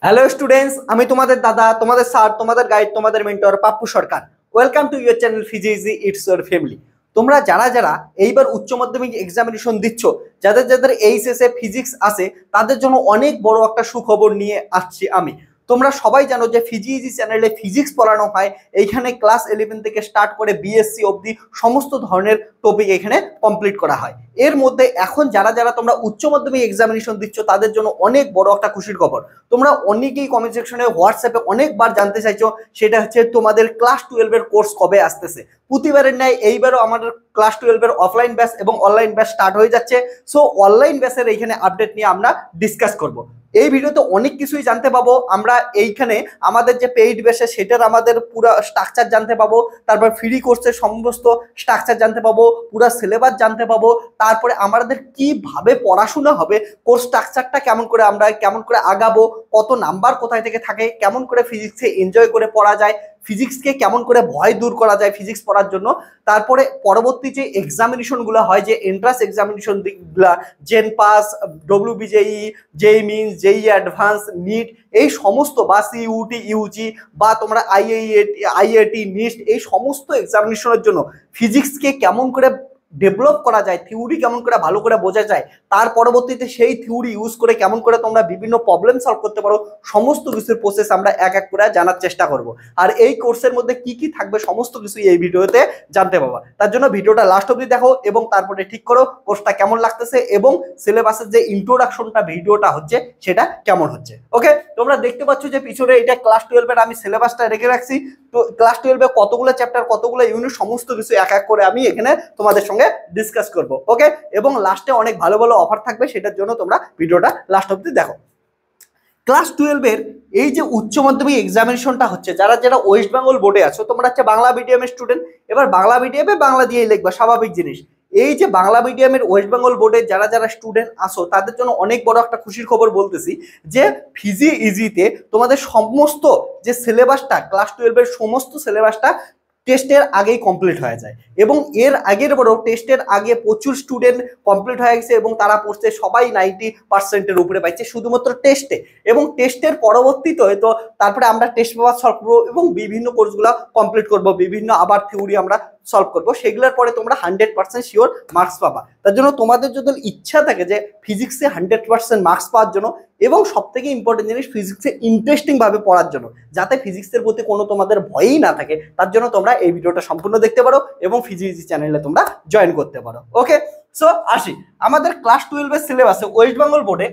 Hello students, আমি তোমাদের দাদা, তোমাদের স্যার, তোমাদের গাইড, তোমাদের mentor Pappu Sarkar. Welcome to your channel physics it's your family. তোমরা যারা যারা এইবার উচ্চ মাধ্যমিক এক্সামিনেশন দিচ্ছ, যাদের যাদের এইচএসএ ফিজিক্স আছে, তাদের জন্য অনেক বড় একটা সুখবর নিয়ে আসছি আমি। তোমরা সবাই জানো যে ফিজিইজি চ্যানেলে ফিজিক্স পড়ানো হয়। এইখানে ক্লাস 11 থেকে স্টার্ট করে বিএসসি অবধি সমস্ত ধরনের টপিক এখানে কমপ্লিট করা হয়। এর মধ্যে এখন যারা যারা তোমরা উচ্চ মাধ্যমিক এক্সামিনেশন দিচ্ছ, তাদের জন্য অনেক বড় একটা খুশির খবর। তোমরা অনেকেই কমেন্ট সেকশনে হোয়াটসঅ্যাপে অনেকবার জানতে চাইছো, সেটা হচ্ছে তোমাদের ক্লাস 12 এর কোর্স কবে আসতেছে। প্রতিবারের ন্যায় এইবারও আমাদের ক্লাস 12 এর অফলাইন ব্যাচ এবং অনলাইন ব্যাচ স্টার্ট হয়ে যাচ্ছে। সো অনলাইন ব্যাচের এইখানে আপডেট নিয়ে আমরা ডিসকাস করব। এই ভিডিওতে অনেক কিছুই জানতে পাবো আমরা। এইখানে আমাদের যে পেইড ব্যাচে সেটার আমাদের পুরো স্ট্রাকচার জানতে পাবো, তারপর ফ্রি কোর্সের সমস্ত স্ট্রাকচার জানতে পাবো, পুরো সিলেবাস জানতে পাবো, তারপরে আমাদের কিভাবে পড়াশোনা হবে, কোর্স স্ট্রাকচারটা কেমন করে আমরা কেমন করে আগাবো, কত নাম্বার কোথায় থেকে থাকে, কেমন করে ফিজিক্সে এনজয় করে পড়া যায়, ফিজিক্সকে কেমন করে ভয় দূর করা যায় ফিজিক্স পড়ার জন্য। তারপরে পরবর্তী যে এক্সামিনেশনগুলো হয়, যে এন্ট্রান্স এক্সামিনেশনগুলো, জেন পাস, ডব্লিউবিজেই, জেই মিনস, জেই অ্যাডভান্স, নিট, এই সমস্ত বা সিইউটি, ইউজি বা তোমরা আইআইটি, নিস্ট, এই সমস্ত এক্সামিনেশনের জন্য ফিজিক্সকে কেমন করে ডেভেলপ করা যায়, থিওরি কেমন করে ভালো করে বোঝা যায়, তার পরবর্তীতে সেই থিওরি ইউজ করে কেমন করে তোমরা বিভিন্ন প্রবলেম সলভ করতে পারো, সমস্ত কিছুর প্রসেস আমরা এক এক করে জানার চেষ্টা করব। আর এই কোর্সের মধ্যে কি কি থাকবে সমস্ত কিছু এই ভিডিওতে জানতে পারবা। তার জন্য ভিডিওটা লাস্ট অবধি দেখো এবং তারপরে ঠিক করো কোর্সটা কেমন লাগতেছে এবং সিলেবাসের যে ইন্ট্রোডাকশনটা ভিডিওটা হচ্ছে সেটা কেমন হচ্ছে। ওকে, তোমরা দেখতে পাচ্ছ যে পিছনে এটা ক্লাস 12 এর আমি সিলেবাসটা রেখে রাখছি। তো ক্লাস 12 এ কতগুলো চ্যাপ্টার, কতগুলো ইউনিট, সমস্ত কিছু এক এক করে আমি এখানে তোমাদের সঙ্গে ডিসকাস করব। ওকে, এবং লাস্টে অনেক ভালো ভালো অফার থাকবে, সেটার জন্য তোমরা ভিডিওটা লাস্ট অবধি দেখো। ক্লাস 12 এর এই যে উচ্চ মাধ্যমিক এক্সামিনেশনটা হচ্ছে, যারা যারা ওয়েস্ট বেঙ্গল বোর্ডে আছো, তোমরা হচ্ছে বাংলা মিডিয়ামের স্টুডেন্ট। এবার বাংলা মিডিয়ামে বাংলা দিয়েই লিখবা, স্বাভাবিক জিনিস। এই যে বাংলা মিডিয়ামের ওয়েস্ট বেঙ্গল বোর্ডে যারা যারা স্টুডেন্ট আসো, তাদের জন্য অনেক বড় একটা খুশির খবর বলতেছি যে ফিজিইজিতে তোমাদের সমস্ত যে সিলেবাসটা, ক্লাস 12 এর সমস্ত সিলেবাসটা টেস্টের আগেই কমপ্লিট হয়ে যায়। এবং এর আগের বড় টেস্টের আগে প্রচুর স্টুডেন্ট কমপ্লিট হয়ে গেছে এবং তারা পড়ছে সবাই 90% উপরে পাইছে শুধুমাত্র টেস্টে। এবং টেস্টের পরবর্তীতে হয়তো তারপরে আমরা টেস্ট পেপার সলভ করবো এবং বিভিন্ন কোর্সগুলো কমপ্লিট করব, বিভিন্ন আবার থিওরি আমরা সলভ করবো। সেগুলোর পরে তোমরা 100% শিওর মার্কস পাবা। তার জন্য তোমাদের যদি ইচ্ছা থাকে যে ফিজিক্সে 100% মার্কস পাওয়ার জন্য এবং সব থেকে ইম্পর্টেন্ট জিনিস ফিজিক্সে ইন্টারেস্টিং ভাবে পড়ার জন্য, যাতে ফিজিক্সের প্রতি কোনো তোমাদের ভয়ই না থাকে, তার জন্য তোমরা এই ভিডিওটা সম্পূর্ণ দেখতে পারো এবং ফিজিক্স চ্যানেলে তোমরা জয়েন করতে পারো। ওকে, সো আসি আমাদের ক্লাস 12 এর সিলেবাসে। ওয়েস্ট বেঙ্গল বোর্ডে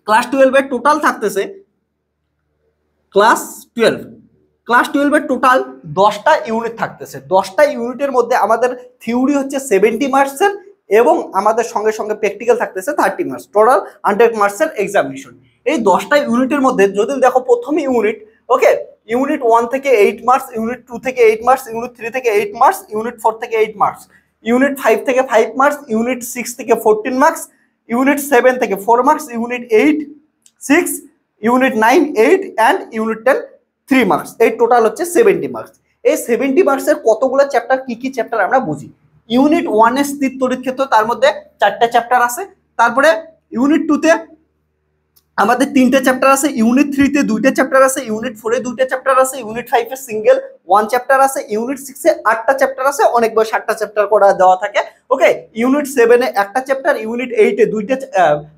ক্লাস 12 এর টোটাল থাকতেছে ক্লাস 12 এর টোটাল 10টা ইউনিট থাকতেছে। 10টা ইউনিটের মধ্যে আমাদের থিওরি হচ্ছে 70 মার্কসের এবং আমাদের সঙ্গে সঙ্গে প্র্যাকটিক্যাল থাকতেছে 30 মার্কস, টোটাল 100 মার্কসের এক্সামিনেশন। এই 10টা ইউনিটের মধ্যে যদি দেখো, প্রথম ইউনিট, ওকে, ইউনিট 1 থেকে 8 মার্কস, ইউনিট 2 থেকে 8 মার্কস, ইউনিট 3 থেকে 8 মার্কস, ইউনিট 4 থেকে 8 মার্কস, ইউনিট 5 থেকে 5 মার্কস, ইউনিট 6 থেকে 14 মার্কস, ইউনিট 7 থেকে 4 marks, unit 8 6, unit 9 8 and unit 10 3 marks. এই টোটাল হচ্ছে 70 মার্কস। এই 70 মার্কসের কতগুলো চ্যাপ্টার, কি কি চ্যাপ্টার আমরা বুঝি। ইউনিট 1 এর স্থির তড়িৎ ক্ষেত্র, তার মধ্যে 4টা চ্যাপ্টার আছে। তারপরে ইউনিট 2 তে আমাদের 3টে চ্যাপ্টার আছে, ইউনিট 3 তে 2টে চ্যাপ্টার আছে, ইউনিট 4 এ 2টে চ্যাপ্টার আছে, ইউনিট 5 এ সিঙ্গেল 1 চ্যাপ্টার আছে, ইউনিট 6 এ 8টা চ্যাপ্টার আছে, অনেক বড় 7টা চ্যাপ্টার করে দেওয়া থাকে। ওকে, ইউনিট 7 এ একটা চ্যাপ্টার, ইউনিট 8 এ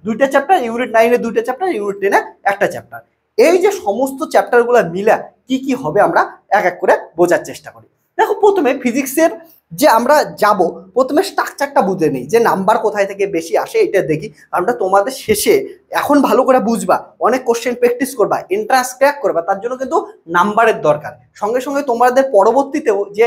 দুইটা চ্যাপ্টার, ইউনিট 9 এ 2টে চ্যাপ্টার, ইউনিট 10 এ একটা চ্যাপ্টার। এই যে সমস্ত চ্যাপ্টারগুলো মিলা কি কি হবে আমরা এক এক করে বোঝার চেষ্টা করি। দেখো, প্রথমে ফিজিক্সের যে আমরা যাব, প্রথমে স্ট্রাকচারটা বুঝে নিই, যে নাম্বার কোথায় থেকে বেশি আসে এটা দেখি। আমরা তোমাদের শেষে এখন ভালো করে বুঝবা, অনেক কোশ্চেন প্র্যাকটিস করবা, এন্ট্রান্স ক্র্যাক করবা, তার জন্য কিন্তু নাম্বারের দরকার। সঙ্গে সঙ্গে তোমাদের পরবর্তীতেও যে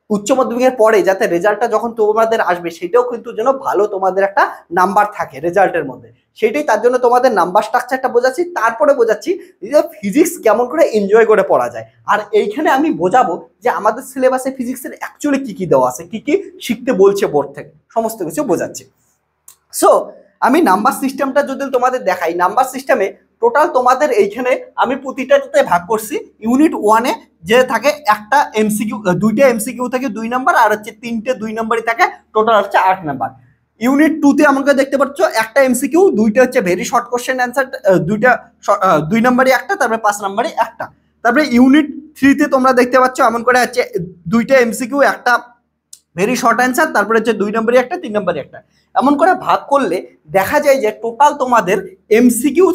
উচ্চ মাধ্যমিকের পরে যাতে রেজাল্টটা যখন তোমাদের আসবে, সেটাও কিন্তু যেন ভালো তোমাদের একটা নাম্বার থাকে রেজাল্টের মধ্যে, সেটাই। তার জন্য তোমাদের নাম্বার স্ট্রাকচারটা বোঝাচ্ছি, তারপরে বোঝাচ্ছি যে ফিজিক্স কেমন করে এনজয় করে পড়া যায়। আর এইখানে আমি বোঝাবো যে আমাদের সিলেবাসে ফিজিক্সের অ্যাকচুয়ালি কি কি দেওয়া আছে, কি কি শিখতে বলছে বোর্ড থেকে, সমস্ত কিছু বোঝাচ্ছি। সো আমি নাম্বার সিস্টেমটা যদি তোমাদের দেখাই, নাম্বার সিস্টেমে টোটাল তোমাদের এইখানে আমি প্রতিটাতে ভাগ করছি। ইউনিট 1 এ যে থাকে একটা এমসিকিউ, দুইটা এমসিকিউ থাকে 2 নাম্বার, আর হচ্ছে 3টে 2 নাম্বারই থাকে, টোটাল হচ্ছে 8 নাম্বার। ইউনিট 2 তে আমাকে দেখতে পাচ্ছ একটা এমসিকিউ, দুইটা হচ্ছে ভেরি শর্ট কোশ্চেন অ্যান্সার, দুইটা 2 নম্বরে একটা, তারপরে 5 নম্বরে একটা। তারপরে ইউনিট 3 তে তোমরা দেখতে পাচ্ছ এমন করে হচ্ছে দুইটা এমসিকিউ, একটা ভেরি শর্ট অ্যান্সার, তারপরে হচ্ছে 2 নম্বরে একটা, 3 নম্বরে একটা। এমন করে ভাগ করলে দেখা যায় যে টোটাল তোমাদের এমসিকিউ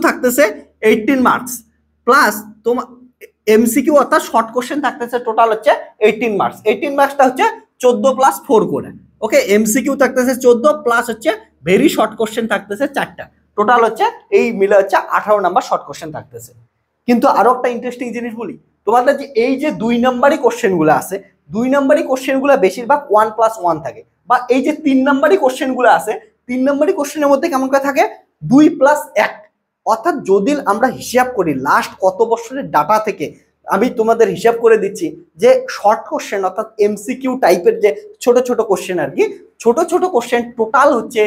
থাকতেছে 18 মার্কস, প্লাস তোমার এমসিকিউ অর্থাৎ শর্ট কোশ্চেন থাকতেছে টোটাল হচ্ছে 18 মার্কস। 18 মার্কসটা হচ্ছে 14 প্লাস 4 করে। ওকে, এমসিকিউ থাকতেছে 14 প্লাস হচ্ছে ভেরি শর্ট কোশ্চেন থাকতেছে 4টা, টোটাল হচ্ছে এই মিলে হচ্ছে 18 নাম্বার শর্ট কোশ্চেন থাকতেছে। কিন্তু আরো একটা ইন্টারেস্টিং জিনিস বলি তোমাদের, যে এই যে 2 নম্বরই কোশ্চেনগুলো আছে, 2 নম্বরই কোশ্চেনগুলো বেশিরভাগ 1+1 থাকে, বা এই যে 3 নম্বরই কোশ্চেনগুলো আছে, 3 নম্বরই কোশ্চেনের মধ্যে কেমন করে থাকে 2+1। অর্থাৎ যদি আমরা হিসাব করি লাস্ট কত বছরের ডাটা থেকে, আমি তোমাদের হিসাব করে দিচ্ছি যে শর্ট কোশ্চেন অর্থাৎ এমসিকিউ টাইপের যে ছোট ছোট কোশ্চেন আর কি, ছোট ছোট কোশ্চেন টোটাল হচ্ছে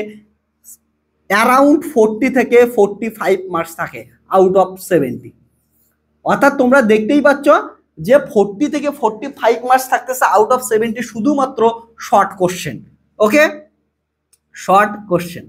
অ্যারাউন্ড 40 থেকে 45 মার্কস থাকে আউট অফ 70। অর্থাৎ তোমরা দেখতেই পাচ্ছ যে 40 থেকে 45 মার্কস থাকতেছে আউট অফ 70 শুধুমাত্র শর্ট কোশ্চেন। ওকে, শর্ট কোশ্চেন।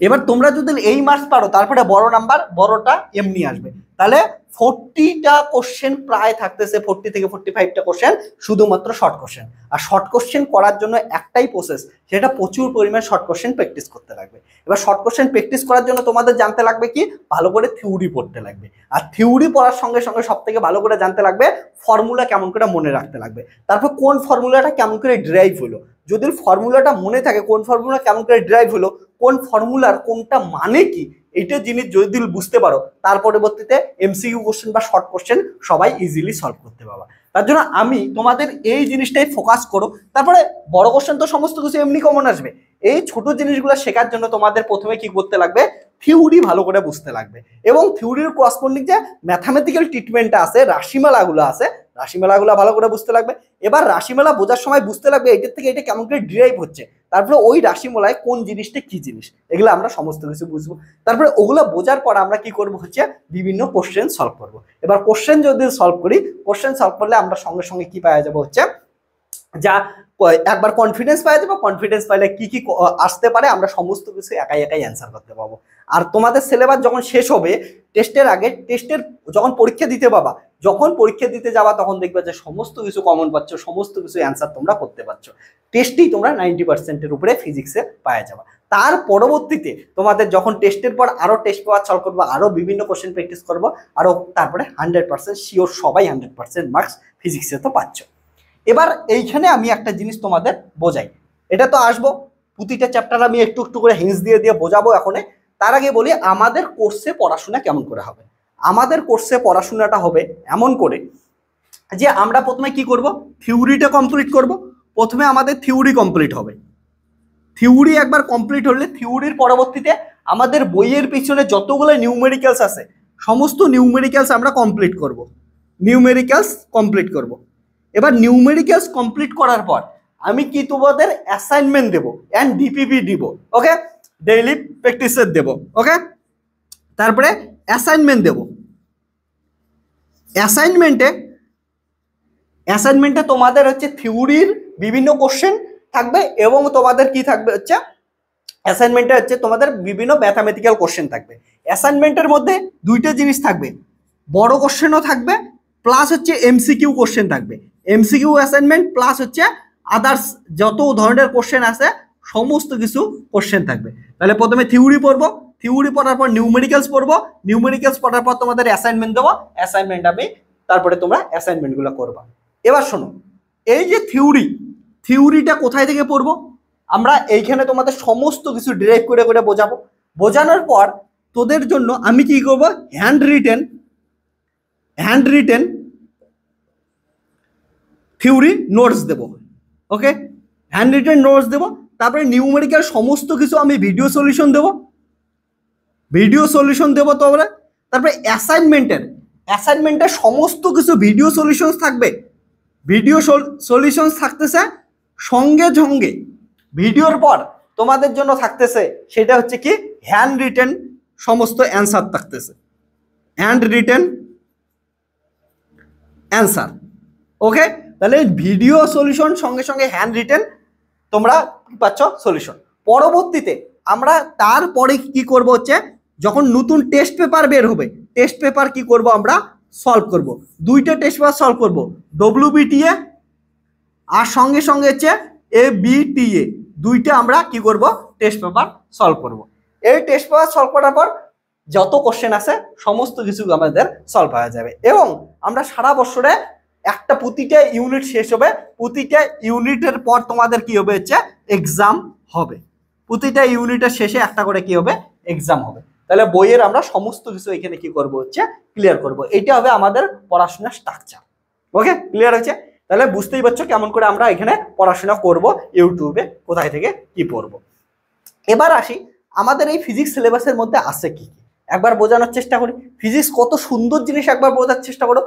এবার তোমরা যদি এই মার্কস পারো তারপরে বড় নাম্বার, বড়টা এমনি আসবে, তাহলে 40টা কোশ্চেন প্রায় থাকতেছে, 40 থেকে 45টা কোশ্চেন শুধুমাত্র শর্ট কোশ্চেন। আর শর্ট কোশ্চেন করার জন্য একটাই প্রসেস, সেটা প্রচুর পরিমাণ শর্ট কোশ্চেন প্র্যাকটিস করতে লাগবে। এবার শর্ট কোশ্চেন প্র্যাকটিস করার জন্য তোমাদের জানতে লাগবে কি, ভালো করে থিওরি পড়তে লাগবে। আর থিওরি পড়ার সঙ্গে সঙ্গে সব থেকে ভালো করে জানতে লাগবে ফর্মুলা কেমন করে মনে রাখতে লাগবে, তারপর কোন ফর্মুলাটা কেমন করে ড্রাইভ হলো। যদি ফর্মুলাটা মনে থাকে কোন ফর্মুলা কেমন করে ড্রাইভ হলো, কোন ফর্মুলার কোনটা মানে কি, এইটা জিনিস যদি বুঝতে পারো, তার পরবর্তীতে এমসিকিউ কোশ্চেন বা শর্ট কোশ্চেন সবাই ইজিলি সলভ করতে পারবা। তার জন্য আমি তোমাদের এই জিনিসটাই ফোকাস করো। তারপরে বড় কোশ্চেন তো সমস্ত কিছু এমনি কমন আসবে, এই ছোট জিনিসগুলো শেখার জন্য তোমাদের প্রথমে কি করতে লাগবে, থিওরি ভালো করে বুঝতে লাগবে। এবং থিওরির করসপন্ডিং যে ম্যাথামেটিক্যাল ট্রিটমেন্টটা আছে, রাশিমালাগুলো আছে, রাশিমালাগুলো ভালো করে বুঝতে লাগবে। এবার রাশিমালা বোঝার সময় বুঝতে লাগবে এটার থেকে এটা কেমন করে ডিরাইভ হচ্ছে, তারপরে ওই রাশিমালায় কোন জিনিসটা কি জিনিস, এগুলো আমরা সমস্ত কিছু বুঝবো। তারপরে ওগুলো বোঝার পর আমরা কি করব হচ্ছে বিভিন্ন কোশ্চেন সলভ করব। এবার কোশ্চেন যদি সলভ করি, কোশ্চেন সলভ করলে আমরা সঙ্গে সঙ্গে কি পাওয়া যাবো হচ্ছে, যা একবার কনফিডেন্স পাওয়া যাবে, কনফিডেন্স পাইলে কি কি আসতে পারে আমরা সমস্ত কিছু একাই একাই অ্যান্সার করতে পারবো। আর তোমাদের সিলেবাস যখন শেষ হবে, টেস্টের আগে, টেস্টের যখন পরীক্ষা দিতে পাবা, যখন পরীক্ষা দিতে যাবা তখন দেখবে যে সমস্ত কিছু কমন পাচ্ছ, সমস্ত কিছু অ্যান্সার তোমরা করতে পারছো। টেস্টেই তোমরা 90%-এর উপরে ফিজিক্সে পাওয়া যাবে। তার পরবর্তীতে তোমাদের যখন টেস্টের পর আরো টেস্ট পেপার সলভ করবো, আরো বিভিন্ন কোশ্চেন প্র্যাকটিস করবো, আরো তারপরে 100% শিওর সবাই 100% মার্কস ফিজিক্সে তো পাচ্ছ। এবার এইখানে আমি একটা জিনিস তোমাদের বোঝাই, এটা তো আসবো প্রতিটা চ্যাপ্টার আমি একটু একটু করে হিন্টস দিয়ে দিয়ে বোঝাবো এখন। তার আগে বলি আমাদের কোর্সে পড়াশোনা কেমন করে হবে। আমাদের কোর্সে পড়াশোনাটা হবে এমন করে যে আমরা প্রথমে কি করব, থিওরিটা কমপ্লিট করব। প্রথমে আমাদের থিওরি কমপ্লিট হবে, থিওরি একবার কমপ্লিট হলে থিওরির পরবর্তীতে আমাদের বইয়ের পিছনে যতগুলো নিউমেরিক্যালস আছে সমস্ত নিউমেরিক্যালস আমরা কমপ্লিট করব, নিউমেরিক্যালস কমপ্লিট করব। এবার নিউমেরিক্যালস কমপ্লিট করার পর আমি কি তোমাদের অ্যাসাইনমেন্ট দেবো অ্যান্ড ডিপিপি দিব। ওকে, ডেইলি প্র্যাকটিসের দেব। ওকে, তারপরে অ্যাসাইনমেন্ট দেব। অ্যাসাইনমেন্টে তোমাদের হচ্ছে থিওরির বিভিন্ন কোশ্চেন থাকবে এবং তোমাদের কি থাকবে হচ্ছে অ্যাসাইনমেন্টে হচ্ছে তোমাদের বিভিন্ন ম্যাথামেটিক্যাল কোশ্চেন থাকবে। অ্যাসাইনমেন্টের মধ্যে দুইটা জিনিস থাকবে, বড় কোশ্চেনও থাকবে প্লাস হচ্ছে এমসিকিউ কোশ্চেন থাকবে। এমসিকিউ অ্যাসাইনমেন্ট প্লাস হচ্ছে আদার্স যত ধরনের কোশ্চেন আছে সমস্ত কিছু কোশ্চেন থাকবে। তাহলে প্রথমে থিওরি পড়বো, থিওরি পড়ার পর নিউমেরিক্যালস পড়বো, নিউমেরিক্যালস পড়ার পর তোমাদের অ্যাসাইনমেন্ট দেবো, অ্যাসাইনমেন্ট আমি তারপরে তোমরা অ্যাসাইনমেন্টগুলো করবা। এবার শোনো, এই যে থিওরিটা কোথায় থেকে পড়বো, আমরা এইখানে তোমাদের সমস্ত কিছু ডিরাইভ করে করে বোঝাবো। বোঝানোর পর তোদের জন্য আমি কি করবো, হ্যান্ড রিটেন থিওরি নোটস দেবো। ওকে, হ্যান্ড রিটেন নোটস দেবো। তারপরে নিউমেরিক্যাল সমস্ত কিছু আমি ভিডিও সলিউশন দেবো তারপরে অ্যাসাইনমেন্টের সমস্ত কিছু ভিডিও সলিউশনস থাকবে। ভিডিও সলিউশনস থাকতেছে, সঙ্গে সঙ্গে ভিডিওর পর তোমাদের জন্য থাকতেছে সেটা হচ্ছে কি হ্যান্ড রিটেন সমস্ত অ্যান্সার থাকতেছে, হ্যান্ড রিটেন অ্যান্সার। ওকে, তাহলে ভিডিও সলিউশন সঙ্গে সঙ্গে হ্যান্ড রিটেন তোমরা কি পাচ্ছ সলিউশন। পরবর্তীতে আমরা তারপরে কি করব হচ্ছে যখন নতুন টেস্ট পেপার বের হবে, টেস্ট পেপার কি করব আমরা সলভ করব। দুইটা টেস্ট পেপার সলভ করব, WBTA আর সঙ্গে সঙ্গে হচ্ছে ABTA, দুইটা আমরা কি করব টেস্ট পেপার সলভ করব। এই টেস্ট পেপার সলভ করার পর যত কোশ্চেন আছে সমস্ত কিছু আমাদের সলভ হয়ে যাবে এবং আমরা সারা বছরে একটা প্রতিটা ইউনিট শেষ হবে, প্রতিটা ইউনিটের পর তোমাদের কি হবে হচ্ছে এক্সাম হবে, প্রতিটা ইউনিটের শেষে একটা করে কি হবে এক্সাম হবে। তাহলে বইয়ের আমরা সমস্ত কিছু এখানে কি করব হচ্ছে ক্লিয়ার করব। এইটা হবে আমাদের পড়াশোনার স্ট্রাকচার। ওকে, ক্লিয়ার হয়েছে? তাহলে বুঝতেই পারছো কেমন করে আমরা এখানে পড়াশোনা করব, ইউটিউবে কোথায় থেকে কি পড়বো। এবার আসি আমাদের এই ফিজিক্স সিলেবাসের মধ্যে আছে কি কি, একবার বোঝানোর চেষ্টা করি। ফিজিক্স কত সুন্দর জিনিস একবার বোঝার চেষ্টা করো।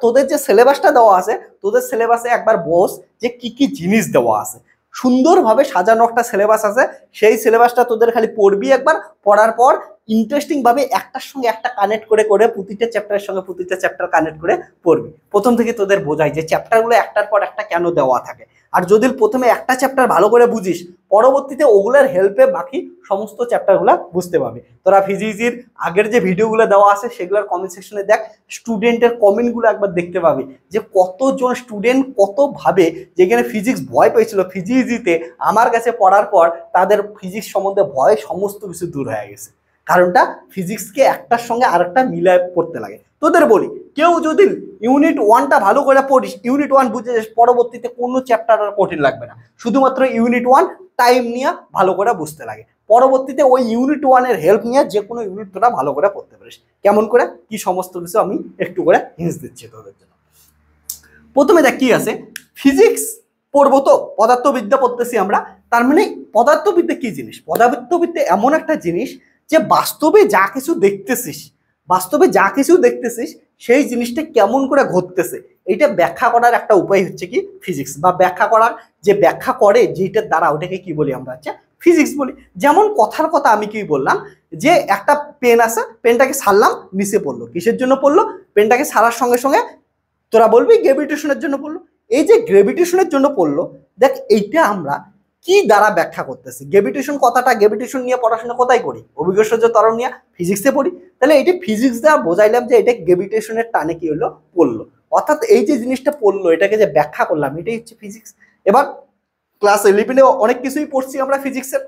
তোদের যে সিলেবাসটা দেওয়া আছে, তোদের সিলেবাসে একবার বোঝ যে কি কি জিনিস দেওয়া আছে। সুন্দরভাবে সাজানো একটা সিলেবাস আছে, সেই সিলেবাসটা তোদের খালি পড়বি একবার, পড়ার পর ইন্টারেস্টিং ভাবে একটার সঙ্গে একটা কানেক্ট করে করে প্রতিটা চ্যাপ্টারের সঙ্গে প্রতিটা চ্যাপ্টার কানেক্ট করে পড়বি। প্রথম থেকে তোদের বোঝাই যে চ্যাপ্টারগুলো একটার পর একটা কেন দেওয়া থাকে। আর যদি প্রথমে একটা চ্যাপ্টার ভালো করে বুঝিস, পরবর্তীতে ওগুলোর হেল্পে বাকি সমস্ত চ্যাপ্টারগুলো বুঝতে পারবি। তোরা ফিজিক্সের আগের যে ভিডিওগুলো দেওয়া আছে সেগুলোর কমেন্ট সেকশনে দেখ, স্টুডেন্টের কমেন্টগুলো একবার দেখতে পাবি যে কতজন স্টুডেন্ট কত ভাবে যেখানে ফিজিক্স ভয় পেয়েছিল, ফিজিক্সিতে আমার কাছে পড়ার পর তাদের ফিজিক্স সম্বন্ধে ভয় সমস্ত কিছু দূর হয়ে গেছে। কারণটা ফিজিক্সকে একটার সঙ্গে আরেকটা মিলায় পড়তে লাগে। তোদের বলি, কেউ যদি ইউনিট 1টা ভালো করে পড়িস, ইউনিট 1 বুঝে যাস, পরবর্তীতে কোনো চ্যাপ্টার আর কঠিন লাগবে না। শুধুমাত্র ইউনিট 1 টাইম নিয়ে ভালো করে বুঝতে লাগে, পরবর্তীতে ওই ইউনিট 1 এর হেল্প নিয়ে যে কোনো ইউনিট তোরা ভালো করে পড়তে পারিস। কেমন করে কি সমস্ত কিছু আমি একটু করে হিন্টস দিচ্ছি তোদের জন্য। প্রথমে দেখ কি আছে, ফিজিক্স পড়বো তো পদার্থবিদ্যা পড়তেছি আমরা, তার মানে পদার্থবিদ্যা কি জিনিস? পদার্থবিদ্যা এমন একটা জিনিস যে বাস্তবে যা কিছু দেখতেছিস, বাস্তবে যা কিছু দেখতেছিস সেই জিনিসটা কেমন করে ঘটতেছে এইটা ব্যাখ্যা করার একটা উপায় হচ্ছে কি ফিজিক্স, বা ব্যাখ্যা করার যে ব্যাখ্যা করে যেটার দ্বারা ওটাকে কি বলি আমরা হচ্ছে ফিজিক্স বলি। যেমন কথার কথা আমি কি বললাম যে একটা পেন আছে, পেনটাকে ছাড়লাম নিচে পড়লো, কিসের জন্য পড়লো? পেনটাকে ছাড়ার সঙ্গে সঙ্গে তোরা বলবি গ্রেভিটেশনের জন্য পড়লো। এই যে গ্রেভিটেশনের জন্য পড়লো, দেখ এইটা আমরা কি দ্বারা ব্যাখ্যা করতেছি? গ্রেভিটেশন কথাটা, গ্রেভিটেশন নিয়ে পড়াশোনা কোথায় করি? অভিজ্ঞ সূর্য ত্বরণ নিয়ে ফিজিক্সে পড়ি। তাহলে এটা ফিজিক্স দ্বারা বোঝাইলাম যে এটা গ্রেভিটেশনের টানে কি হলো পড়লো, অর্থাৎ এই যে জিনিসটা পড়লো এটাকে যে ব্যাখ্যা করলাম এটাই হচ্ছে ফিজিক্স। এবার ক্লাস 11-এ অনেক কিছুই পড়ছি আমরা ফিজিক্সের,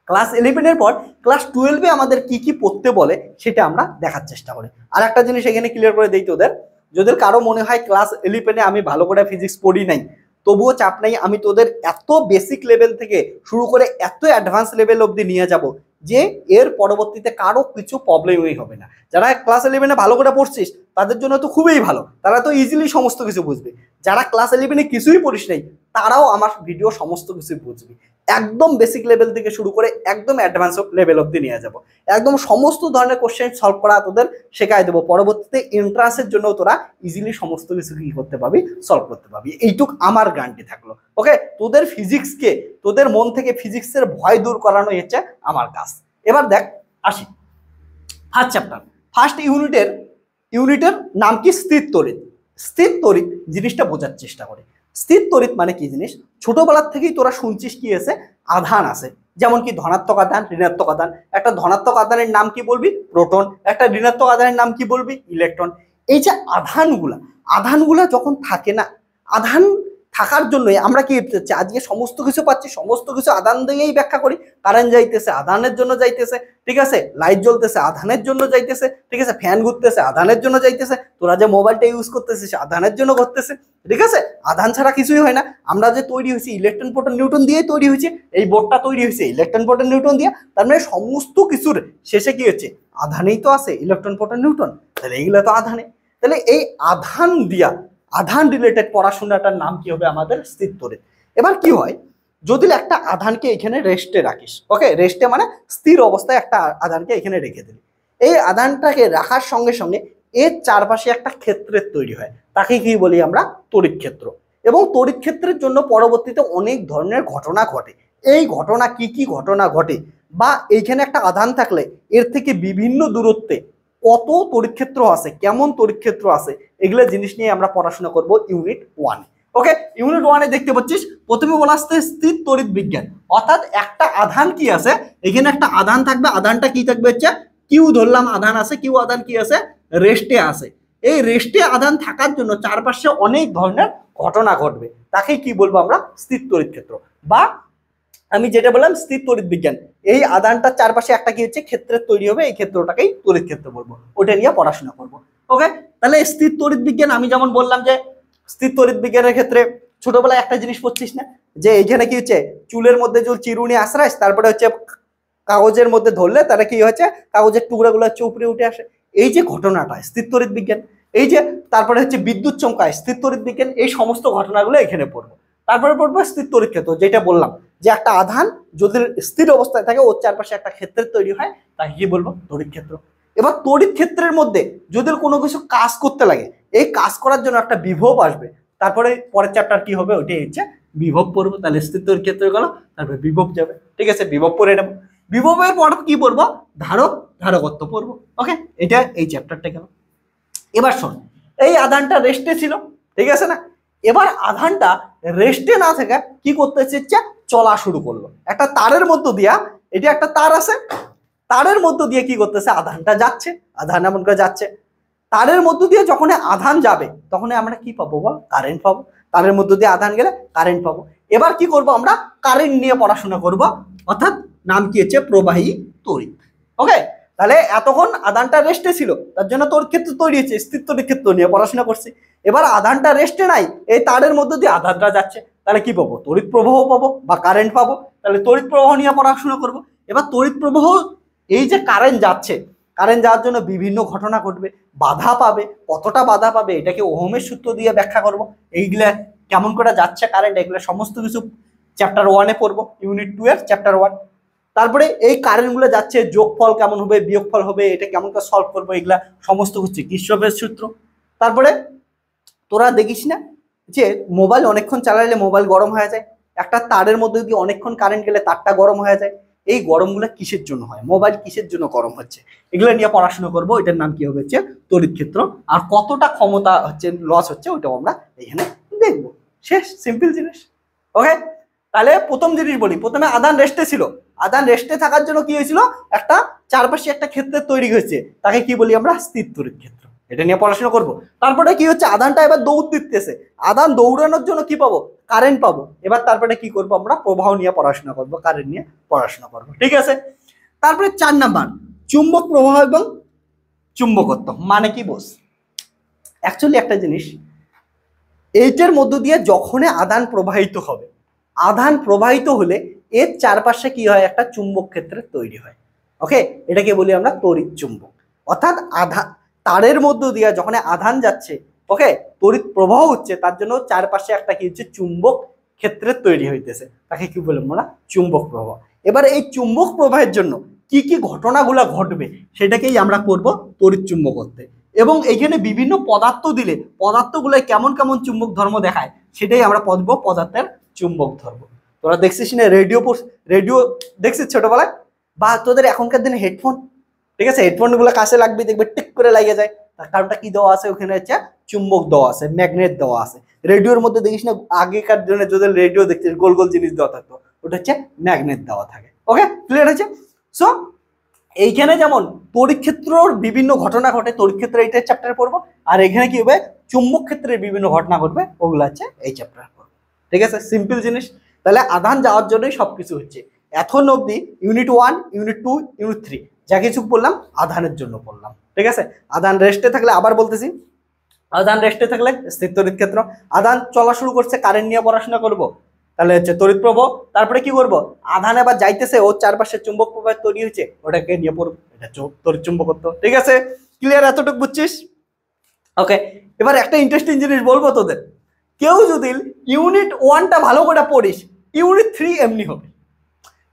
ক্লাস 11-এর পর ক্লাস 12-এ আমাদের কি কি পড়তে বলে সেটা আমরা দেখার চেষ্টা করি। আর একটা জিনিস এখানে ক্লিয়ার করে দিই তোদের, যদি কারো মনে হয় ক্লাস 11-এ আমি ভালো করে ফিজিক্স পড়ি নাই, তবুও চাপ নাই, আমি তোদের এত বেসিক লেভেল থেকে শুরু করে এত অ্যাডভান্স লেভেল অবধি নিয়ে যাব যে এর পরবর্তীতে কারো কিছু প্রবলেমই হবে না। যারা ক্লাস 11-এ ভালো করে পড়ছিস তাদের জন্য তো খুবই ভালো, তারা তো ইজিলি সমস্ত কিছু বুঝবে। যারা ক্লাস 11-এ কিছুই পড়িস নাই তারাও আমার ভিডিও সমস্ত কিছু বুঝবি। একদম বেসিক লেভেল থেকে শুরু করে একদম অ্যাডভান্স লেভেল অবধি নিয়ে যাব, একদম সমস্ত ধরনের কোশ্চেন সলভ করা তোদের শেখাই দেবো। পরবর্তীতে এন্ট্রান্সের জন্য তোরা ইজিলি সমস্ত কিছু কি করতে পারবি, সলভ করতে পারবি, এইটুক আমার গ্যারান্টি থাকলো। ওকে, তোদের ফিজিক্সকে, তোদের মন থেকে ফিজিক্সের ভয় দূর করানোই হচ্ছে আমার কাজ। এবার দেখ আসি ফার্স্ট চ্যাপ্টার, ফার্স্ট ইউনিটের নাম কি? স্থির তড়িৎ। স্থির তড়িৎ জিনিসটা বোঝার চেষ্টা করে। স্থির তড়িৎ মানে কি জিনিস? ছোটবেলার থেকেই তোরা শুনছিস কি আছে, আধান আছে, যেমন কি ধনাত্মক আধান, ঋণাত্মক আধান। একটা ধনাত্মক আধানের নাম কি বলবি? প্রোটন। একটা ঋণাত্মক আধানের নাম কি বলবি? ইলেকট্রন। এই যে আধানগুলা যখন থাকে না, আধান থাকার জন্যই আমরা কি আজকে সমস্ত কিছু পাচ্ছি, সমস্ত কিছু আধান দিয়েই ব্যাখ্যা করি। কারেন্ট যাইতেছে আধানের জন্য যাইতেছে, ঠিক আছে, লাইট জ্বলতেছে আধানের জন্য যাইতেছে, ঠিক আছে, ফ্যান ঘুরতেছে আধানের জন্য যাইতেছে, তোরা যে মোবাইলটা ইউজ করতেছিস আধানের জন্য ঘুরতেছে, ঠিক আছে। আধান ছাড়া কিছুই হয় না। আমরা যে তৈরি হয়েছি ইলেকট্রন প্রোটন নিউট্রন দিয়েই তৈরি হয়েছে, এই বোর্ডটা তৈরি হয়েছে ইলেকট্রন প্রোটন নিউট্রন দিয়ে। তার মানে সমস্ত কিছুর শেষে কি হচ্ছে? আধানেই তো আছে, ইলেকট্রন প্রোটন নিউট্রন। তাহলে এইগুলো তো আধানে। তাহলে এই আধান দিয়া, আধান রিলেটেড পড়াশোনাটার নাম কি হবে? আমাদের স্থির তড়িৎ। এবার কি হয়, যদি একটা আধানকে এখানে রেস্টে রাখিস, ওকে, রেস্টে মানে স্থির অবস্থায় একটা আধানকে এখানে রেখে দিলি, এই আধানটাকে রাখার সঙ্গে সঙ্গে এর চারপাশে একটা ক্ষেত্রের তৈরি হয়, তাকে কি বলি আমরা? তড়িৎ ক্ষেত্র। এবং তড়িৎ ক্ষেত্রের জন্য পরবর্তীতে অনেক ধরনের ঘটনা ঘটে। এই ঘটনা কি কি ঘটনা ঘটে, বা এইখানে একটা আধান থাকলে এর থেকে বিভিন্ন দূরত্বে কত তড়িৎ ক্ষেত্র আছে, কেমন তড়িৎ ক্ষেত্র আছে, এগুলো জিনিস নিয়ে আমরা পড়াশোনা করব ইউনিট 1। ওকে, ইউনিট 1 এ দেখতে পাচ্ছিস প্রথমে বলা আসছে স্থির তড়িৎ বিজ্ঞান, অর্থাৎ একটা আধান কি আছে, এখানে একটা আধান থাকবে, আধানটা কি থাকবে হচ্ছে কিউ ধরলাম, আধান আছে, কিউ আধান কি আছে রেস্টে আছে। এই রেস্টে আধান থাকার জন্য চারপাশে অনেক ধরনের ঘটনা ঘটবে, তাকে কি বলবো আমরা স্থির তড়িৎ ক্ষেত্র, বা আমি যেটা বললাম স্থির তড়িৎ বিজ্ঞান। এই আধানটার চারপাশে একটা কি হচ্ছে ক্ষেত্রের তৈরি হবে, এই ক্ষেত্রটাকেই তড়িৎ ক্ষেত্র বলবো, ওটা নিয়ে পড়াশোনা করবো। ওকে, তাহলে স্থির তড়িৎ বিজ্ঞান আমি যেমন বললাম যে স্থির তড়িৎ বিজ্ঞানের ক্ষেত্রে ছোটবেলায় একটা জিনিস পড়ছিস না, যে এইখানে কি হচ্ছে চুলের মধ্যে যে চিরুনি আশ্রাইস, তারপরে হচ্ছে কাগজের মধ্যে ধরলে তারা কি হচ্ছে কাগজের টুকরাগুলো হচ্ছে উপরে উঠে আসে, এই যে ঘটনাটা স্থির তড়িৎ বিজ্ঞান। এই যে তারপরে হচ্ছে বিদ্যুৎ চমকায় স্থির তড়িৎ বিজ্ঞান, এই সমস্ত ঘটনাগুলো এখানে পড়বো। তারপরে পড়বো স্থির তড়িৎ ক্ষেত্র, যেটা বললাম যে একটা আধান যদি স্থির অবস্থায় থাকে ওর চারপাশে একটা ক্ষেত্রের তৈরি হয়, তাকে কি বলবো তড়িৎ ক্ষেত্র। এবার তড়িৎ ক্ষেত্রের মধ্যে যদি কোনো কিছু কাজ করতে লাগে, এই কাজ করার জন্য একটা বিভব আসবে, তারপরে পরের চ্যাপ্টার কি হবে ওইটাই হচ্ছে বিভব পড়বো। তাহলে স্থির তড়িৎ ক্ষেত্র গেল, তারপরে বিভব যাবে, ঠিক আছে, বিভব পড়ে নেবো। বিভবের পর কি পড়বো ধারক ধারকত্ব পড়বো। ওকে, এটা এই চ্যাপ্টারটা গেল। এবার শোন, এই আধানটা রেস্টে ছিল, ঠিক আছে না, এবার আধানটা রেস্টে না থেকে কি করতে চেয়েছে চলা শুরু করলো একটা তারের মধ্য দিয়া, এটা একটা তার আছে, তারের মধ্য দিয়ে কি করতেছে আধানটা যাচ্ছে, আধান এমন করে যাচ্ছে, তারের মধ্য দিয়ে যখন আধান যাবে তখন আমরা কি পাবো বল কারেন্ট পাবো, তারের মধ্য দিয়ে আধান গেলে কারেন্ট পাবো। এবার কি করব আমরা কারেন্ট নিয়ে পড়াশোনা করব, অর্থাৎ নাম কি হচ্ছে প্রবাহী তড়িৎ। ওকে, তাহলে এতক্ষণ আধানটা রেস্টে ছিল তার জন্য তড়িৎ ক্ষেত্র তৈরি হয়েছে, স্থির তড়িৎ ক্ষেত্র নিয়ে পড়াশোনা করছি। এবার আধানটা রেস্টে নাই, এই তারের মধ্য দিয়ে আধানটা যাচ্ছে, তাহলে কি পাবো তড়িৎ প্রবাহ পাবো বা কারেন্ট পাবো, তাহলে তড়িৎ প্রবাহ নিয়ে পড়াশোনা করব। এবার তড়িৎ প্রবাহ, এই যে কারেন্ট যাচ্ছে, কারেন্ট যাওয়ার জন্য বিভিন্ন ঘটনা ঘটবে, বাধা পাবে, কতটা বাধা পাবে এটাকে ওহমের সূত্র দিয়ে ব্যাখ্যা করব। এইগুলা কেমন করে যাচ্ছে কারেন্ট, এগুলো সমস্ত কিছু চ্যাপ্টার 1-এ পড়বো, ইউনিট 2 এর চ্যাপ্টার 1। তারপরে এই কারেন্টগুলো যাচ্ছে যোগফল কেমন হবে, বিয়োগফল হবে, এটা কেমন করে সলভ করবো, এগুলা সমস্ত হচ্ছে কির্চফের সূত্র। তারপরে তোরা দেখিস না যে মোবাইল অনেকক্ষণ চালালে মোবাইল গরম হয়ে যায়, একটা তারের মধ্যে দিয়ে অনেকক্ষণ কারেন্ট গেলে তারটা গরম হয়ে যায়, এই গরমগুলো কিসের জন্য হয়, মোবাইল কিসের জন্য গরম হচ্ছে, এগুলো নিয়ে পড়াশোনা করবো। এটার নাম কি হবে হচ্ছে তড়িৎ ক্ষেত্র, আর কতটা ক্ষমতা হচ্ছে লস হচ্ছে ওইটাও আমরা এখানে দেখবো। শেষ, সিম্পল জিনিস। ওকে, তাহলে প্রথম জিনিস বলি, প্রথমে আধান রেস্টে ছিল, আধান রেস্টে থাকার জন্য কি হয়েছিল একটা চারপাশে একটা ক্ষেত্রের তৈরি হয়েছে, তাকে কি বলি আমরা স্থির তড়িৎ ক্ষেত্র, এটা নিয়ে পড়াশোনা করবো। তারপরে কি হচ্ছে আধানটা এবার দৌড় দিতেছে, আধান দৌড়ানোর জন্য কি পাবো কারেন্ট পাবো, এবার তারপরে কি করবো আমরা প্রবাহ নিয়ে পড়াশোনা করবো, কারেন্ট নিয়ে পড়াশোনা করবো, ঠিক আছে। তারপরে 4 নাম্বার চুম্বক প্রবাহ এবং চুম্বকত্ব মানে কি বোঝ। অ্যাকচুয়ালি একটা জিনিস, এইটার মধ্য দিয়ে যখন আধান প্রবাহিত হবে, আধান প্রবাহিত হলে এর চারপাশে কি হয় একটা চুম্বক ক্ষেত্রের তৈরি হয়। ওকে, এটাকে বলি আমরা তড়িৎ চুম্বক, অর্থাৎ আধান তারের মধ্য দিয়ে যখন আধান যাচ্ছে, ওকে, তড়িৎ প্রবাহ হচ্ছে, তার জন্য চারপাশে একটা কি হচ্ছে চুম্বক ক্ষেত্রের তৈরি হইতেছে, তাকে কি বলবো আমরা চুম্বক প্রবাহ। এবার এই চুম্বক প্রবাহের জন্য কি কি ঘটনাগুলো ঘটবে সেটাকেই আমরা করব তড়িৎ চুম্বকত্বে, এবং এইখানে বিভিন্ন পদার্থ দিলে পদার্থগুলো কেমন কেমন চুম্বক ধর্ম দেখায় সেটাই আমরা পড়বো পদার্থের চুম্বক ধর্ম। তোরা দেখছিস না রেডিও দেখছিস ছোটবেলায়, বা তোদের এখনকার দিনে হেডফোন, ঠিক আছে, হেডফোনগুলো কাছে লাগবে দেখবে টিক করে লাগে যায়, তার কারণটা কি দেওয়া আছে ওখানে হচ্ছে চুম্বক দেওয়া আছে, ম্যাগনেট দেওয়া আছে। রেডিওর মধ্যে দেখিস না আগেকার দিনে যদি রেডিও দেখছিস গোল গোল জিনিস দেওয়া থাকতো, ওটা হচ্ছে ম্যাগনেট দেওয়া থাকে। ওকে, ক্লিয়ার হয়েছে। সো এইখানে যেমন তড়িৎ ক্ষেত্রর বিভিন্ন ঘটনা ঘটে, তড়িৎ ক্ষেত্রে এইটা চ্যাপ্টার পড়বো, আর এখানে কি হবে চুম্বক ক্ষেত্রের বিভিন্ন ঘটনা ঘটবে, ওগুলো হচ্ছে এই চ্যাপ্টার পড়বো, ঠিক আছে, সিম্পল জিনিস। তাহলে আধান যাওয়ার জন্যই সবকিছু হচ্ছে এখন অবধি। ইউনিট 1, ইউনিট 2, ইউনিট 3 যা কিছু বললাম আধানের জন্য বললাম, ঠিক আছে। আধান রেস্টে থাকলে, আবার বলতেছি, আধান রেস্টে থাকলে স্থির তড়িৎ ক্ষেত্র, আধান চলা শুরু করছে কারেন্ট নিয়ে পড়াশোনা করবো, তাহলে হচ্ছে তড়িৎ প্রবাহ। তারপরে কি করবো আধান এবার যাইতেছে ওর চারপাশে চুম্বক প্রবাহ তৈরি হয়েছে, ওটাকে নিয়ে পড়বো, এটা তড়িৎ চুম্বকত্ব, ঠিক আছে, ক্লিয়ার, এতটুকু বুঝছিস। ওকে, এবার একটা ইন্টারেস্টিং জিনিস বলবো তোদের, কেউ যদি ইউনিট 1টা ভালো করে পড়িস ইউনিট 3 এমনি হবে,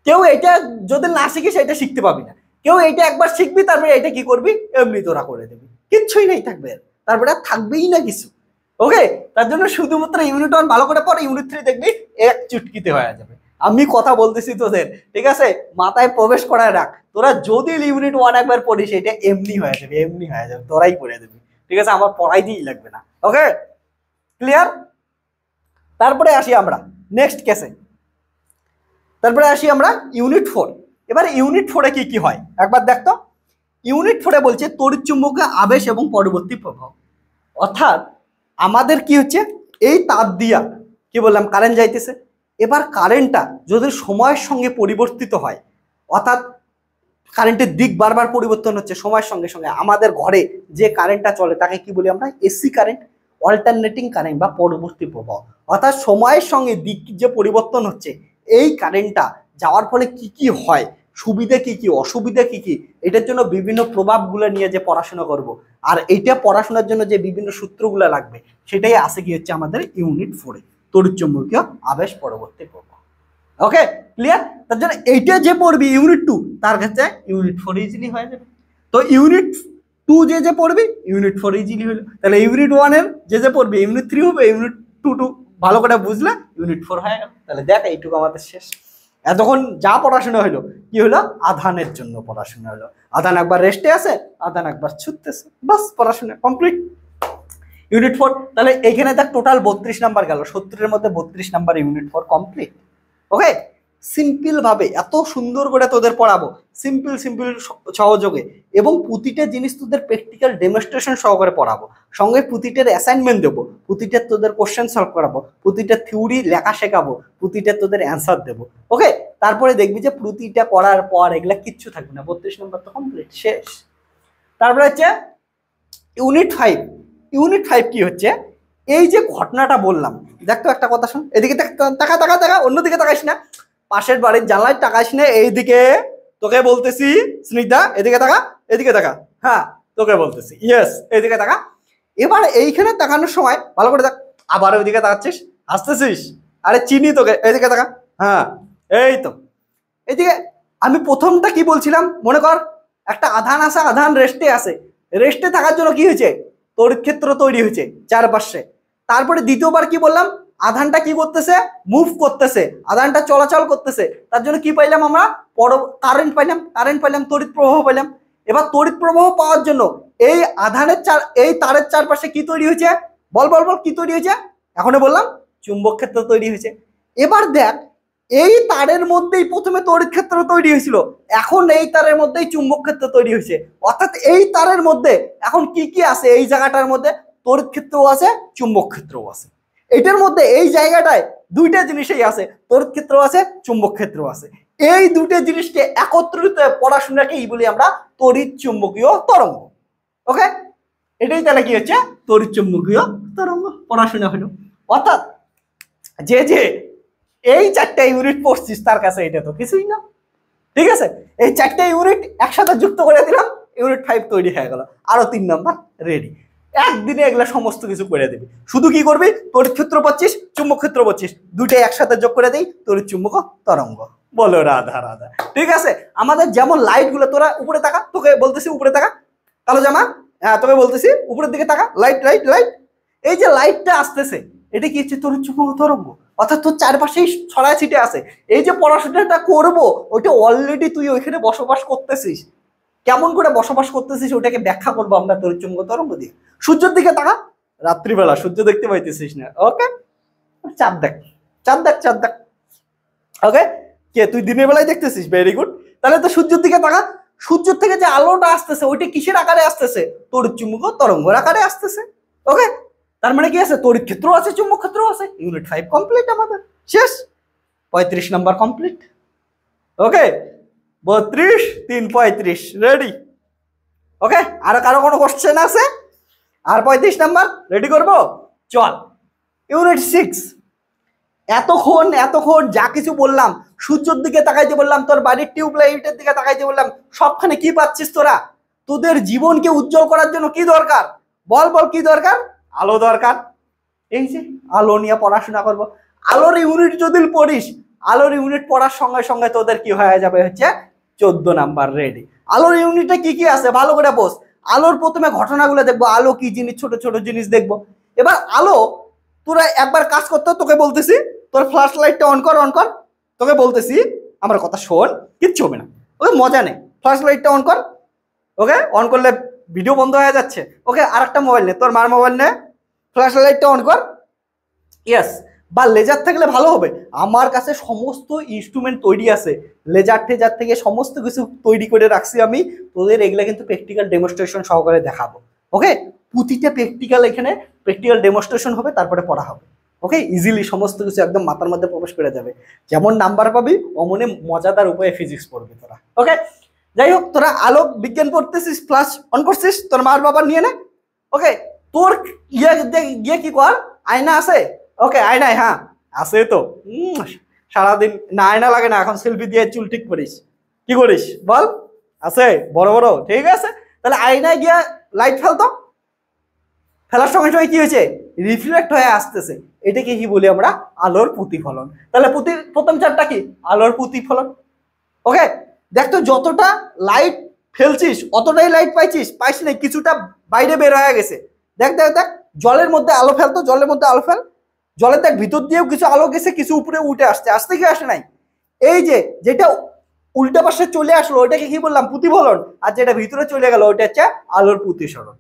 কেউ এটা যদি না শিখিস এটা শিখতে পাবি না, কেউ এটা একবার শিখবি তারপরে এটা কি করবি এমনি তোরা করে দেবি, কিচ্ছুই নেই থাকবে, তারপরে থাকবেই না কিছু। ওকে, তার জন্য শুধুমাত্র ইউনিট 1 ভালো করে পড়ে, ইউনিট 3 দেখবি এক চুটকিতে হয়ে যাবে। আমি কথা বলতেছি তোদের, ঠিক আছে, মাথায় প্রবেশ করায় রাখ, তোরা যদি ইউনিট 1 একবার পড়িস এটা এমনি হয়ে যাবে, এমনি হয়ে যাবে, তোরাই পড়ে দেবি, ঠিক আছে, আমার পড়াই দিই লাগবে না। ওকে, ক্লিয়ার। তারপরে আসি আমরা নেক্সট কেসে, তারপরে আসি আমরা ইউনিট 4। এবার ইউনিট 4-এ কি কি হয় একবার দেখতো। ইউনিট 4-এ বলছে তড়িৎচুম্বকীয় আবেশ এবং পরবর্তী প্রভাব। অর্থাৎ আমাদের কি হচ্ছে, এই তার দিয়া কি বললাম কারেন্ট যাইতেছে। এবার কারেন্টটা যদি সময়ের সঙ্গে পরিবর্তিত হয়, অর্থাৎ কারেন্টের দিক বারবার পরিবর্তন হচ্ছে সময়ের সঙ্গে সঙ্গে, আমাদের ঘরে যে কারেন্টটা চলে তাকে কি বলি আমরা, এসি কারেন্ট, অল্টারনেটিং কারেন্ট বা পরবর্তী প্রবাহ। অর্থাৎ সময়ের সঙ্গে দিক যে পরিবর্তন হচ্ছে, এই কারেন্টটা যাওয়ার ফলে কি কি হয়, সুবিধা কি কি অসুবিধা কি কি, এটার জন্য বিভিন্ন প্রভাবগুলো নিয়ে যে পড়াশোনা করব, আর এইটা পড়াশোনার জন্য যে বিভিন্ন সূত্রগুলো লাগবে, সেটাই আসে কি হচ্ছে আমাদের ইউনিট 4-এ, তড়িৎচুম্বকীয় আবেশ পরবর্তী প্রবাহ। Okay clear? তার জন্য এইটা যে পড়বি ইউনিট 2, তার কাছে ইউনিট 4 ইজিলি হয়ে যাবে। তো ইউনিট 2 যে পড়বি ইউনিট 4 ইজিলি হলো। তাহলে ইউনিট 1 এর যে পড়বি ইউনিট 3 হবে, ইউনিট 2 ভালো করে বুঝলে ইউনিট 4 হয়ে গেল। তাহলে দেখ এইটুকু আমাদের শেষ। এতক্ষণ যা পড়াশোনা হলো কি হলো, আধানের জন্য পড়াশোনা হলো। আধান একবার রেস্টে আছে, আধান একবার ছুটতেছে, বাস পড়াশোনা কমপ্লিট। ইউনিট 4 তাহলে এইখানে দেখ টোটাল 32 নাম্বার গেল, 70-এর মধ্যে 32 নাম্বার ইউনিট 4 কমপ্লিট। ওকে, সিম্পল ভাবে এত সুন্দর করে তোদের পড়াবো, সিম্পল সহযোগে, এবং প্রতিটা জিনিস তোদের প্র্যাকটিক্যাল ডেমনস্ট্রেশন সহকারে পড়াবো, সঙ্গে প্রতিটার অ্যাসাইনমেন্ট দেবো, প্রতিটা তোদের কোশ্চেন সলভ করাবো, প্রতিটা থিওরি লেখা শেখাবো, প্রতিটা তোদের অ্যান্সার দেবো। ওকে, তারপরে দেখবি যে প্রতিটা করার পর এগুলা কিচ্ছু থাকবে না, 32 নম্বর তো কমপ্লিট শেষ। তারপরে হচ্ছে ইউনিট 5। ইউনিট 5 কি হচ্ছে, এই যে ঘটনাটা বললাম, দেখ তো একটা কথা শোন, এদিকে তাকা তাকা তাকা, অন্যদিকে তাকাইস না, পাশের বাড়ির জানলায় তাকাইস না, এইদিকে তোকে বলতেছি স্নিগ্ধা, এদিকে তাকা, এদিকে তাকা, হ্যাঁ তোকে বলতেছি, ইয়েস এদিকে তাকা। এবার এইখানে তাকানোর সময় ভালো করে দেখ, আবার ওইদিকে তাকাচ্ছিস, হাসতেছিস, আরে চিনি তোকে, এদিকে তাকা, হ্যাঁ এই তো এইদিকে। আমি প্রথমটা কি বলছিলাম মনে কর, একটা আধান আছে, আধান রেস্টে আছে, রেস্টে থাকার জন্য কি হয়েছে, তড়িৎ ক্ষেত্র তৈরি হয়েছে চারপাশে। তারপরে দ্বিতীয়বার কি বললাম, আধানটা কি করতেছে, মুভ করতেছে, আধানটা চলাচল করতেছে, তার জন্য কি পাইলাম আমরা, কারেন্ট পাইলাম, তড়িৎ প্রবাহ পাইলাম। এবার তড়িৎ প্রবাহ পাওয়ার জন্য এই আধানের এই তারের চারপাশে কি তৈরি হয়েছে, বল বল বল কি তৈরি হয়েছে, এখনো বললাম চুম্বক ক্ষেত্র তৈরি হয়েছে। এবার দেখ, এই তারের মধ্যেই প্রথমে তড়িৎ ক্ষেত্র তৈরি হয়েছিল, এখন এই তারের মধ্যেই চুম্বক ক্ষেত্র তৈরি হয়েছে। অর্থাৎ এই তারের মধ্যে এখন কি কি আছে, এই জায়গাটার মধ্যে তড়িৎ ক্ষেত্রও আছে, চুম্বক ক্ষেত্রও আছে। এটার মধ্যে এই জায়গাটায় দুইটা জিনিসই আছে, তড়িৎ ক্ষেত্র আছে, চুম্বক ক্ষেত্র আছে। এই দুটো জিনিসকে একত্রিত পড়াশোনাকেই বলি আমরা তড়িৎ চুম্বকীয় তরঙ্গ। ওকে, এটাই তাহলে কি হচ্ছে, তড়িৎ চুম্বকীয় তরঙ্গ পড়াশোনা হলো। অর্থাৎ যে যে এই 4টা ইউনিট পড়ছিস তার কাছে এটা তো কিছুই না, ঠিক আছে। এই 4টা ইউনিট একসাথে যুক্ত করে দিলাম, ইউনিট 5 তৈরি হয়ে গেল, আরো 3 নাম্বার রেডি। একদিনে এগুলা সমস্ত কিছু করে দিবি। শুধু কি করবি, তড়িৎ ক্ষেত্র পাচ্ছিস, চুম্বক ক্ষেত্র পাচ্ছিস, দুইটাই একসাথে যোগ করে দেই, তড়িৎ চুম্বক তরঙ্গ। বলো রাধা রাধা, ঠিক আছে। আমাদের যেমন লাইট গুলো, তোরা উপরে তাকা, তোকে বলতেছি উপরে তাকা, কালো জামা, হ্যাঁ তোকে বলতেছি উপরের দিকে তাকা, লাইট লাইট লাইট, এই যে লাইটটা আসতেছে এটা কি হচ্ছে, তড়িৎ চুম্বক তরঙ্গ। অর্থাৎ তোর চারপাশেই ছড়ায় ছিটে আছে। এই যে পড়াশোনাটা করবো, ওইটা অলরেডি তুই ওইখানে বসবাস করতেছিস, কেমন করে বসবাস করতেছিস ওটাকে ব্যাখ্যা করবো আমরা তড়িৎ চুম্বক তরঙ্গ দিয়ে। সূর্যের দিকে তাকা, রাত্রিবেলা সূর্য দেখতে পাইতেছিস না, ওকে, চাঁদ দেখ, চাঁদ দেখ, চাঁদ দেখ, ওকে। কে তুই দিনের বেলায় দেখতেছিস, ভেরি গুড। তাহলে তো সূর্যের দিকে তাকা, সূর্যের থেকে যে আলোটা আসতেছে ওইটা কিসের আকারে আসতেছে, তড়িৎ চুম্বক তরঙ্গের আকারে আসতেছে। ওকে, তার মানে কি আছে, তড়িৎ ক্ষেত্র আছে, চুম্বক ক্ষেত্র আছে। ইউনিট 5 কমপ্লিট আমাদের শেষ, 35 নাম্বার কমপ্লিট। ওকে, 32 3 35 রেডি। ওকে, আর কারো কোনো কোশ্চেন আছে? আর 35 নাম্বার রেডি করবো, চল। ইউনিট 6। এতক্ষণ যা কিছু বললাম, সূর্যের দিকে তাকাইতে বললাম, তোর বাড়ির টিউবলাইটের দিকে তাকাইতে বললাম, সবখানে কি পাচ্ছিস তোরা? তোদের জীবনকে উজ্জ্বল করার জন্য কি দরকার, বল বল কি দরকার? আলো দরকার। এই যে আলো নিয়ে পড়াশোনা করবো। আলোর ইউনিট যদি পড়িস, আলোর ইউনিট পড়ার সঙ্গে সঙ্গে তোদের কি হয়ে যাবে হচ্ছে 14 নাম্বার রেডি। আলোর ইউনিটে কি কি আছে ভালো করে বস। আলোর প্রথমে ঘটনাগুলো দেখবো, আলো কি জিনিস, ছোট ছোট জিনিস দেখবো। এবার আলো তোরা একবার কাজ করতে, তোকে বলতেছি তোর ফ্ল্যাশ লাইটটা অন কর, অন কর, তোকে বলতেছি আমার কথা শোন, কিচ্ছু হবে না, ওকে মজা নেই। ফ্ল্যাশ লাইটটা অন কর, ওকে, অন করলে ভিডিও বন্ধ হয়ে যাচ্ছে। ওকে, আর একটা মোবাইল নে, তোর মার মোবাইল নে, ফ্ল্যাশ লাইটটা অন কর, ইয়েস। বা লেজার থাকলে ভালো হবে? আমার কাছে সমস্ত ইনস্ট্রুমেন্ট তৈরি আছে, লেজার টেজার থেকে সমস্ত কিছু তৈরি করে রাখছি আমি। তোদের এগুলা কিন্তু প্র্যাকটিক্যাল ডেমনস্ট্রেশন সহকারে দেখাবো। ওকে, প্রতিটা প্র্যাকটিক্যাল এখানে প্র্যাকটিক্যাল ডেমনস্ট্রেশন হবে, তারপরে পড়া হবে। ওকে, ইজিলি সমস্ত কিছু একদম মাথার মধ্যে প্রবেশ করে যাবে। যেমন নাম্বার পাবি অমনে মজাদার উপায়ে ফিজিক্স পড়বি তোরা। ওকে, যাই হোক, তোরা আলোক বিজ্ঞান পড়তেছিস, ফ্লাশ অন করছিস, তোর মার বাবার নিয়ে নে। ওকে, তোর গিয়ে কি কর, আয়না আছে? ওকে, আয়নায়, হ্যাঁ আছে তো। সারাদিন না আয়না লাগে না, এখন সেলফি দিয়ে চুল ঠিক করিস, কি করিস বল? আছে বড় বড়, ঠিক আছে। তাহলে আয়নায় গিয়া লাইট ফেলতো, ফেলার সঙ্গে সঙ্গে কি হয়েছে, রিফ্লেক্ট হয়ে আসতেছে। এটাকে কি বলি আমরা, আলোর প্রতিফলন। তাহলে প্রথম চারটা কি, আলোর প্রতিফলন। ওকে, দেখ তো যতটা লাইট ফেলছিস অতটাই লাইট পাইস না, কিছুটা বাইরে বের হয়ে গেছে। দেখ দেখ দেখ, জলের মধ্যে আলো ফেলতো, জলের মধ্যে আলো ফেল, জলের দেখ ভিতর দিয়েও কিছু আলো গেছে, কিছু উপরে উঠে আসছে, আসতে কি আসে নাই? এই যে যেটা উল্টা পাশে চলে আসলো ওইটাকে কি বললাম, প্রতিফলন। আর যেটা ভিতরে চলে গেল ওইটা হচ্ছে আলোর প্রতিসরণ।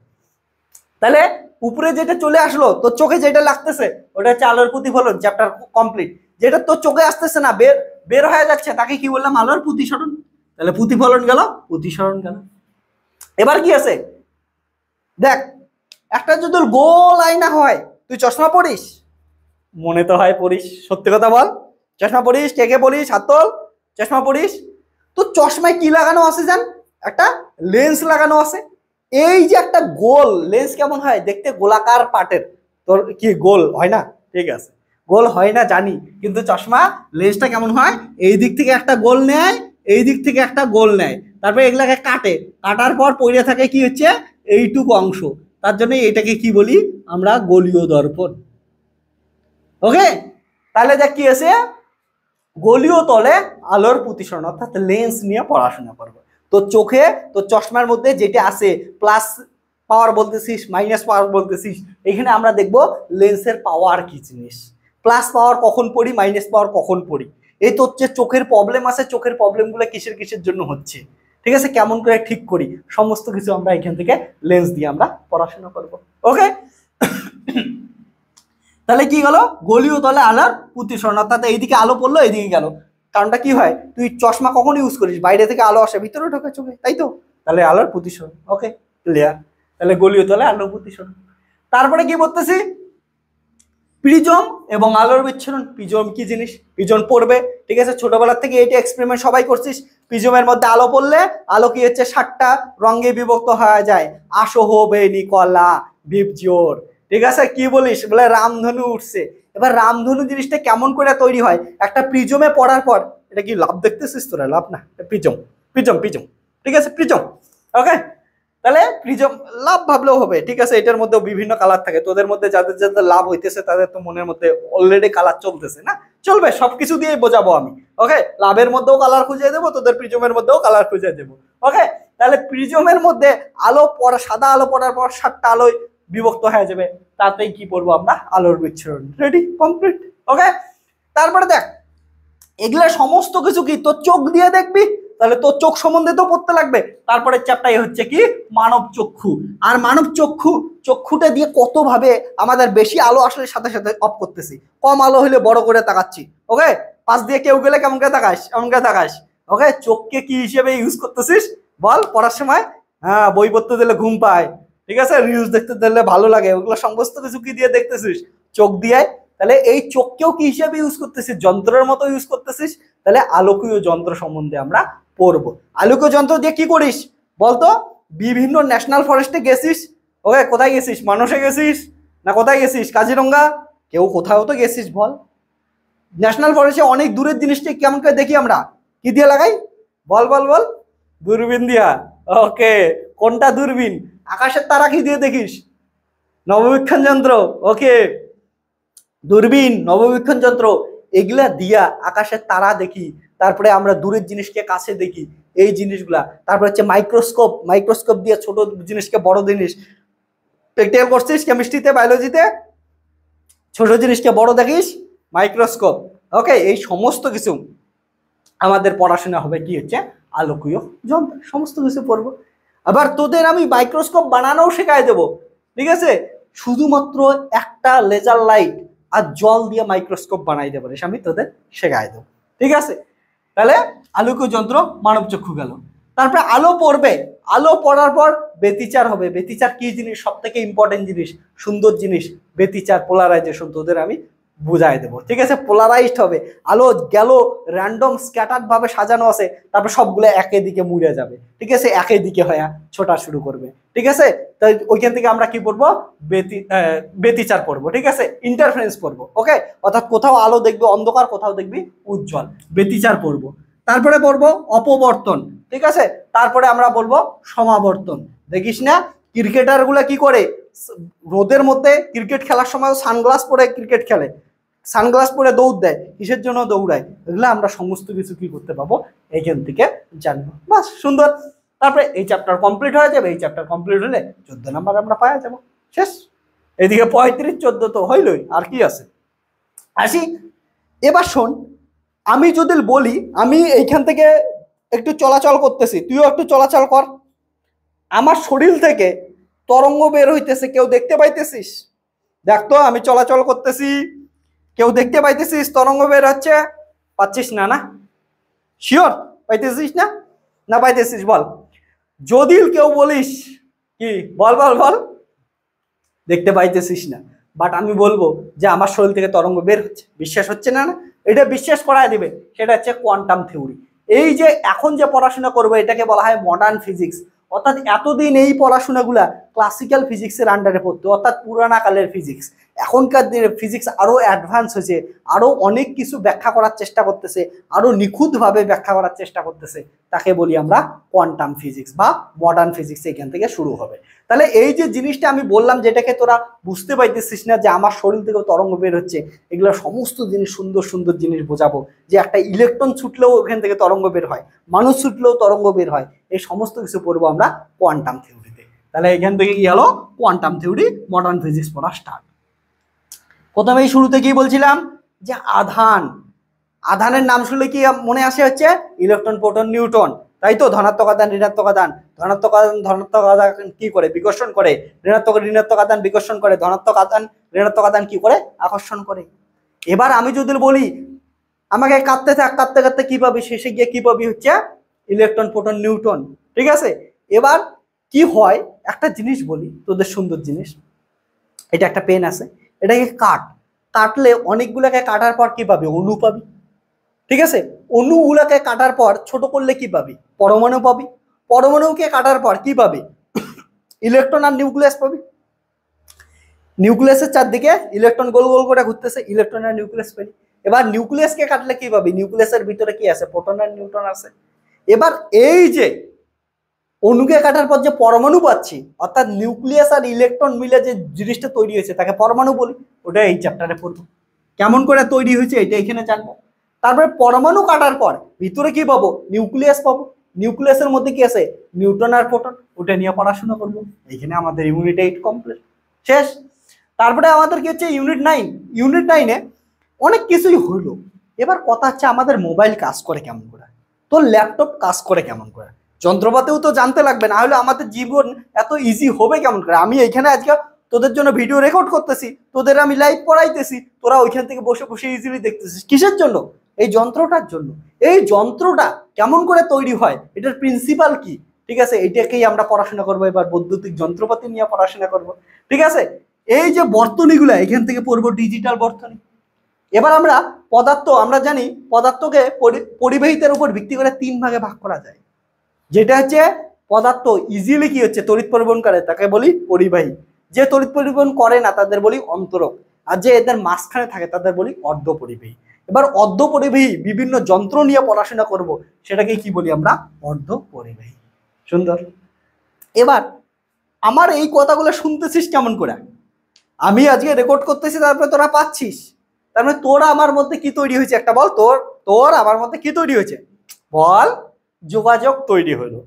তাহলে উপরে যেটা চলে আসলো তোর চোখে যেটা লাগতেছে ওটা হচ্ছে আলোর প্রতিফলন, চ্যাপ্টার কমপ্লিট। যেটা তোর চোখে আসতেছে না, বের হয়ে যাচ্ছে, তাকে কি বললাম, আলোর প্রতিসরণ। তাহলে প্রতিফলন গেল, প্রতিসরণ গেল। এবার কি আছে দেখ, একটা যদি গোল আয়না হয়, তুই চশমা পড়িস? মনে তো হয় পড়িস, সত্যি কথা বল, চশমা পড়িস? কে কে পড়িস, হাত তোল। চশমা পড়িস তো, চশমায় কি লাগানো আছে জান, একটা লেন্স লাগানো আছে। এই যে একটা গোল লেন্স কেমন হয় দেখতে, গোলাকার পাটের, তোর কি গোল হয় না? ঠিক আছে, গোল হয় না জানি, কিন্তু চশমা লেন্সটা কেমন হয়, এই দিক থেকে একটা গোল নেয়, এই দিক থেকে একটা গোল নেয়, তারপরে এগুলাকে কাটে, কাটার পর পড়ে থাকে কি হচ্ছে, এইটুকু অংশ। তার জন্য এটাকে কি বলি আমরা, গোলীয় দর্পণ। ওকে, তাহলে দেখ কি আছে, গোলীয় তলে আলোর প্রতিসরণ, অর্থাৎ লেন্স নিয়ে পড়াশোনা করবো। তো চোখে, তো চশমার মধ্যে যেটা আছে, প্লাস পাওয়ার বলতেছিস, মাইনাস পাওয়ার বলতেছিস, এখানে আমরা দেখবো লেন্সের পাওয়ার কি জিনিস, প্লাস পাওয়ার কখন পড়ি, মাইনাস পাওয়ার কখন পড়ি। এই তো হচ্ছে চোখের প্রবলেম আছে, চোখের প্রবলেমগুলো কিসের জন্য হচ্ছে, ঠিক আছে, কেমন করে ঠিক করি, সমস্ত কিছু আমরা এখান থেকে লেন্স দিয়ে আমরা পড়াশোনা করব। ওকে, তাহলে কি গেল, গোলীয় তলে আলোর প্রতিসরণ, অর্থাৎ এইদিকে আলো পড়লো এইদিকে গেল। কারণটা কি হয়, তুই চশমা কখন ইউজ করিস, বাইরে থেকে আলো আসে ভিতরে ঢোকে চোখে, তাই তো, তাহলে আলোর প্রতিসরণ। ওকে, ক্লিয়ার। তাহলে গোলীয় তলে আলোর প্রতিসরণ। তারপরে কি বলতেছি, প্রিজম এবং আলোর বিচ্ছুরণ। প্রিজম কি জিনিস, প্রিজম পড়বে, ঠিক আছে, ছোটবেলার থেকে এটা এক্সপেরিমেন্ট সবাই করছিস। প্রিজমের মধ্যে আলো পড়লে আলো কি হচ্ছে, 7টা রঙে বিভক্ত হয়ে যায়, আসহ বেনি কলা বিপজোর, ঠিক আছে। কি বলিস, বলে রামধনু উঠছে। এবার রামধনু জিনিসটা কেমন করে তৈরি হয়, একটা প্রিজমে পড়ার পর, এটা কি লাভ দেখতেছিস তোরা, লাভ না, প্রিজম প্রিজম প্রিজম, ঠিক আছে, প্রিজম। ওকে, তাহলে প্রিজম লাভ ভাবলেও হবে, ঠিক আছে, এটার মধ্যে বিভিন্ন কালার থাকে, তোদের মধ্যে যাদের যাদের লাভ হইতেছে তাদের তো মনের মধ্যে অলরেডি কালার চলতেছে না, চলবে, সবকিছু দিয়ে বোঝাবো আমি। ওকে, লাভের মধ্যেও কালার খুঁজে দেবো, তোদের প্রিজমের মধ্যেও কালার খুঁজে দেবো। ওকে, তাহলে প্রিজমের মধ্যে আলো পড়া, সাদা আলো পড়ার পর 7টা আলোয় বিভক্ত হয়ে যাবে, তাতেই কি পড়বো আমরা, আলোর বিচ্ছুরণ। Ready, complete. ওকে, তারপরে দেখ, এগুলা সমস্ত কিছু কি তোর চোখ দিয়ে দেখবি, তাহলে তোর চোখ সম্বন্ধে তো পড়তে লাগবে। তারপরে চ্যাপ্টার হচ্ছে কি, মানব চক্ষু। আর মানব চক্ষুটা দিয়ে কত ভাবে আমাদের বেশি আলো আসলে সাথে সাথে অফ করতেছি, কম আলো হলে বড় করে তাকাচ্ছি। ওকে, পাশ দিয়ে কেউ গেলে কেমন করে তাকাস, এমন করে তাকাস। ওকে, চোখকে কি হিসেবে ইউজ করতেছিস বল পড়ার সময়? হ্যাঁ, বই পড়তে দিলে ঘুম পায়, ঠিক আছে, রিলস দেখতে দিলে ভালো লাগে, ওগুলো সমস্ত কিছু কি দিয়ে দেখতেছিস, চোখ দিয়ে। তাহলে এই চোখকেও কি হিসেবে ইউজ করতেছিস, যন্ত্রের মতো ইউজ করতেছিস। তাহলে আলোকীয় যন্ত্র সম্বন্ধে আমরা পড়বো। আলোকীয় যন্ত্র দিয়ে কি করিস বলতো, বিভিন্ন ন্যাশনাল ফরেস্টে গেছিস। ওকে, কোথায় গেছিস, মানসে গেছিস না কোথায় গেছিস, কাজিরঙ্গা, কেউ কোথাও তো গেছিস বল। ন্যাশনাল ফরেস্টে অনেক দূরের জিনিসটা কেমন করে দেখি আমরা, কি দিয়ে লাগাই বল বল বল, দূরবীন দিয়া। ওকে, কোনটা দূরবীন, আকাশের তারা কি দিয়ে দেখিস, নববীক্ষণ যন্ত্র। ওকে, দূরবীন, নববীক্ষণ যন্ত্র, এগুলা দিয়া আকাশের তারা দেখি, তারপরে আমরা দূরের জিনিসকে কাছে দেখি, এই জিনিসগুলা। তারপরে হচ্ছে মাইক্রোস্কোপ দিয়ে ছোট জিনিসকে বড় জিনিস, প্র্যাকটিক্যাল করছিস কেমিস্ট্রিতে, বায়োলজিতে, ছোট জিনিসকে বড় দেখিস, মাইক্রোস্কোপ। ওকে, এই সমস্ত কিছু আমাদের পড়াশোনা হবে কি হচ্ছে, আলোকীয় যন্ত্র, সমস্ত কিছু পড়বো। আবার তোদের আমি মাইক্রোস্কোপ বানানোও শেখাই দেবো, ঠিক আছে। শুধুমাত্র একটা লেজার লাইট আর জল দিয়ে মাইক্রোস্কোপ বানাইতে পারিস, আমি তোদের শেখাই দেবো। ঠিক আছে, তাহলে আলোক যন্ত্র মানব চক্ষু গেল। তারপরে আলো পড়বে, আলো পড়ার পর ব্যতিচার হবে। ব্যতিচার কি জিনিস? সব থেকে ইম্পর্টেন্ট জিনিস, সুন্দর জিনিস, ব্যতিচার, পোলারাইজেশন তোদের আমি বুঝাই দেবো। ঠিক আছে, পোলারাইজড হবে, আলো গেল র্যান্ডম স্ক্যাটার্ড ভাবে সাজানো আছে, তারপর সবগুলো একই দিকে মুড়ে যাবে। ঠিক আছে, একই দিকে হয়ে ছোটা শুরু করবে। ঠিক আছে, তাই ওইখান থেকে আমরা কি পড়বো? ব্যতিচার পড়বো। ঠিক আছে, ইন্টারফারেন্স পড়বো। ওকে, অর্থাৎ কোথাও আলো দেখবি অন্ধকার, কোথাও দেখবি উজ্জ্বল, ব্যতিচার পড়বো। তারপরে পড়বো অপবর্তন। ঠিক আছে, তারপরে আমরা বলবো সমাবর্তন। দেখিস না ক্রিকেটার গুলা কি করে? রোদের মধ্যে ক্রিকেট খেলার সময় সানগ্লাস পরে ক্রিকেট খেলে, সানগ্লাস পরে দৌড় দেয়, কিসের জন্য দৌড়ায়? এগুলো আমরা সমস্ত কিছু কি করতে পাবো? এইখান থেকে জানবো। বাস, সুন্দর। তারপরে এই চ্যাপ্টার কমপ্লিট হয়ে যাবে। এই চ্যাপ্টার কমপ্লিট হলে 14 নাম্বার আমরা পাওয়া যাবো, শেষ। এদিকে 35, 14 তো হইলই, আর কি আছে। আসি এবার শোন, আমি যদি বলি আমি এইখান থেকে একটু চলাচল করতেছি, তুইও একটু চলাচল কর। আমার শরীর থেকে তরঙ্গ বের হইতেছে, কেউ দেখতে পাইতেছিস? দেখতো আমি চলাচল করতেছি, কেউ দেখতে পাইতেছিস তরঙ্গ বের হচ্ছে? পাচ্ছিস না? না শিওর পাইতেছিস না? না পাইতেছিস? বল। যদি কেউ বলিস কি, বল বল বল, দেখতে পাইতেছিস না, বাট আমি বলবো যে আমার শরীর থেকে তরঙ্গ বের হচ্ছে, বিশ্বাস হচ্ছে না? না, এটা বিশ্বাস করায় দিবে, সেটা হচ্ছে কোয়ান্টাম থিওরি। এই যে এখন যে পড়াশোনা করবো এটাকে বলা হয় মডার্ন ফিজিক্স। অর্থাৎ এতদিন এই পড়াশোনাগুলা ক্লাসিক্যাল ফিজিক্সের আন্ডারে পড়তো, অর্থাৎ পুরানা কালের ফিজিক্স। এখনকার দিনে ফিজিক্স আরো অ্যাডভান্স হয়েছে, আরো অনেক কিছু ব্যাখ্যা করার চেষ্টা করতেছে, আরো নিখুঁতভাবে ব্যাখ্যা করার চেষ্টা করতেছে। তাকে বলি আমরা কোয়ান্টাম ফিজিক্স বা মডার্ন ফিজিক্স, এখান থেকে শুরু হবে। তাহলে এই যে জিনিসটা আমি বললাম, যেটাকে তোরা বুঝতে পাইতেছিস না যে আমার শরীর থেকে তরঙ্গ বের হচ্ছে, এগুলো সমস্ত জিনিস, সুন্দর সুন্দর জিনিস বোঝাবো। যে একটা ইলেকট্রন ছুটলেও ওখান থেকে তরঙ্গ বের হয়, মানুষ ছুটলেও তরঙ্গ বের হয়, এই সমস্ত কিছু পড়বো আমরা কোয়ান্টাম থিওরিতে। তাহলে এখান থেকে কি হলো? কোয়ান্টাম থিওরি, মডার্ন ফিজিক্স পড়া স্টার্ট। প্রথমেই শুরুতে কি বলছিলাম? যে আধান, আধানের নাম শুনলে কি মনে আসে? হচ্ছে ইলেকট্রন, প্রোটন, নিউট্রন, তাই তো? ধনাত্মক আধান, ঋণাত্মক আধান, ধনাত্মক আধান ধনাত্মক আধান কি করে? বিকর্ষণ করে। ঋণাত্মক ঋণাত্মক আধান বিকর্ষণ করে। ধনাত্মক আধান ঋণাত্মক আধান কি করে? আকর্ষণ করে। এবার আমি যদি বলি আমাকে কাটতে থাক, কাটতে কাটতে কি পাবি? শেষে গিয়ে কি পাবি? হচ্ছে ইলেকট্রন, প্রোটন, নিউট্রন। ঠিক আছে, এবার কি হয় একটা জিনিস বলি তোদের, সুন্দর জিনিস। এটা একটা পেন আছে, এটাকে কাটলে অনেকগুলোকে কাটার পর কি পাবি? অণু পাবি। ঠিক আছে, অণুগুলোকে কাটার পর ছোট করলে কি পাবি? পরমাণু পাবি। পরমাণুকে কাটার পর কি পাবি? ইলেকট্রন আর নিউক্লিয়াস পাবি। নিউক্লিয়াসের চারদিকে ইলেকট্রন গোল গোল করে ঘুরতেছে, ইলেকট্রন আর নিউক্লিয়াস পাবি। এবার নিউক্লিয়াসকে কাটলে কি পাবি? নিউক্লিয়াসের ভিতরে কি আছে? প্রোটন আর নিউট্রন আছে। এবার এই যে অণুকে কাটার পর যে পরমাণু পাচ্ছি, অর্থাৎ নিউক্লিয়াস আর ইলেকট্রন মিলে যে জিনিসটা তৈরি হয়েছে তাকে পরমাণু বলি। ওটা এই চ্যাপ্টারে পড়বো, কেমন করে তৈরি হয়েছে এটা এখানে জানবো। তারপরে পরমাণু কাটার পর ভিতরে কি পাবো? নিউক্লিয়াস পাবো। নিউক্লিয়াসের মধ্যে কি আছে? নিউট্রন আর প্রোটন। ওটা নিয়ে পড়াশোনা করবো। এইখানে আমাদের ইউনিট 8 কমপ্লিট, শেষ। তারপরে আমাদের কি হচ্ছে? ইউনিট 9। ইউনিট 9-এ অনেক কিছুই হলো। এবার কথা হচ্ছে আমাদের মোবাইল কাজ করে কেমন করে, তোর ল্যাপটপ কাজ করে কেমন করে, যন্ত্রপাতিও তো জানতে লাগবে, না হলে আমাদের জীবন এত ইজি হবে কেমন করে? আমি এইখানে আজকে তোদের জন্য ভিডিও রেকর্ড করতেছি, তোদের আমি লাইভ পড়াইতেছি, তোরা ওইখান থেকে বসে বসে ইজিলি দেখতেছিস। কিসের জন্য? এই যন্ত্রটার জন্য। এই যন্ত্রটা কেমন করে তৈরি হয়, এটার প্রিন্সিপাল কি? ঠিক আছে, এটাকেই আমরা পড়াশোনা করবো। এবার বৈদ্যুতিক যন্ত্রপাতি নিয়ে পড়াশোনা করব। ঠিক আছে, এই যে বর্তনীগুলো এখান থেকে পড়বো, ডিজিটাল বর্তনী। এবার আমরা পদার্থ, আমরা জানি পদার্থকে পরিবাহিতার উপর ভিত্তি করে 3 ভাগে ভাগ করা যায়। যেটা হচ্ছে পদার্থ ইজিলি কি হচ্ছে? তড়িৎ পরিবহন করে, তাকে বলি পরিবাহী। যে তড়িৎ পরিবহন করে না তাদের বলি অন্তরক। আর যে এদের মাঝখানে থাকে তাদের বলি অর্ধ পরিবাহী। এবার অর্ধ পরিবাহী বিভিন্ন যন্ত্র নিয়ে পড়াশোনা করব, সেটাকে কি বলি আমরা? অর্ধ পরিবাহী। সুন্দর। এবার আমার এই কথাগুলো শুনতেছিস কেমন করে? আমি আজকে রেকর্ড করতেছি, তারপরে তোরা পাচ্ছিস, তারপরে তোরা আমার মধ্যে কি তৈরি হয়েছে একটা বল। তোর আমার মধ্যে কি তৈরি হয়েছে বল? যোগাযোগ তৈরি হলো।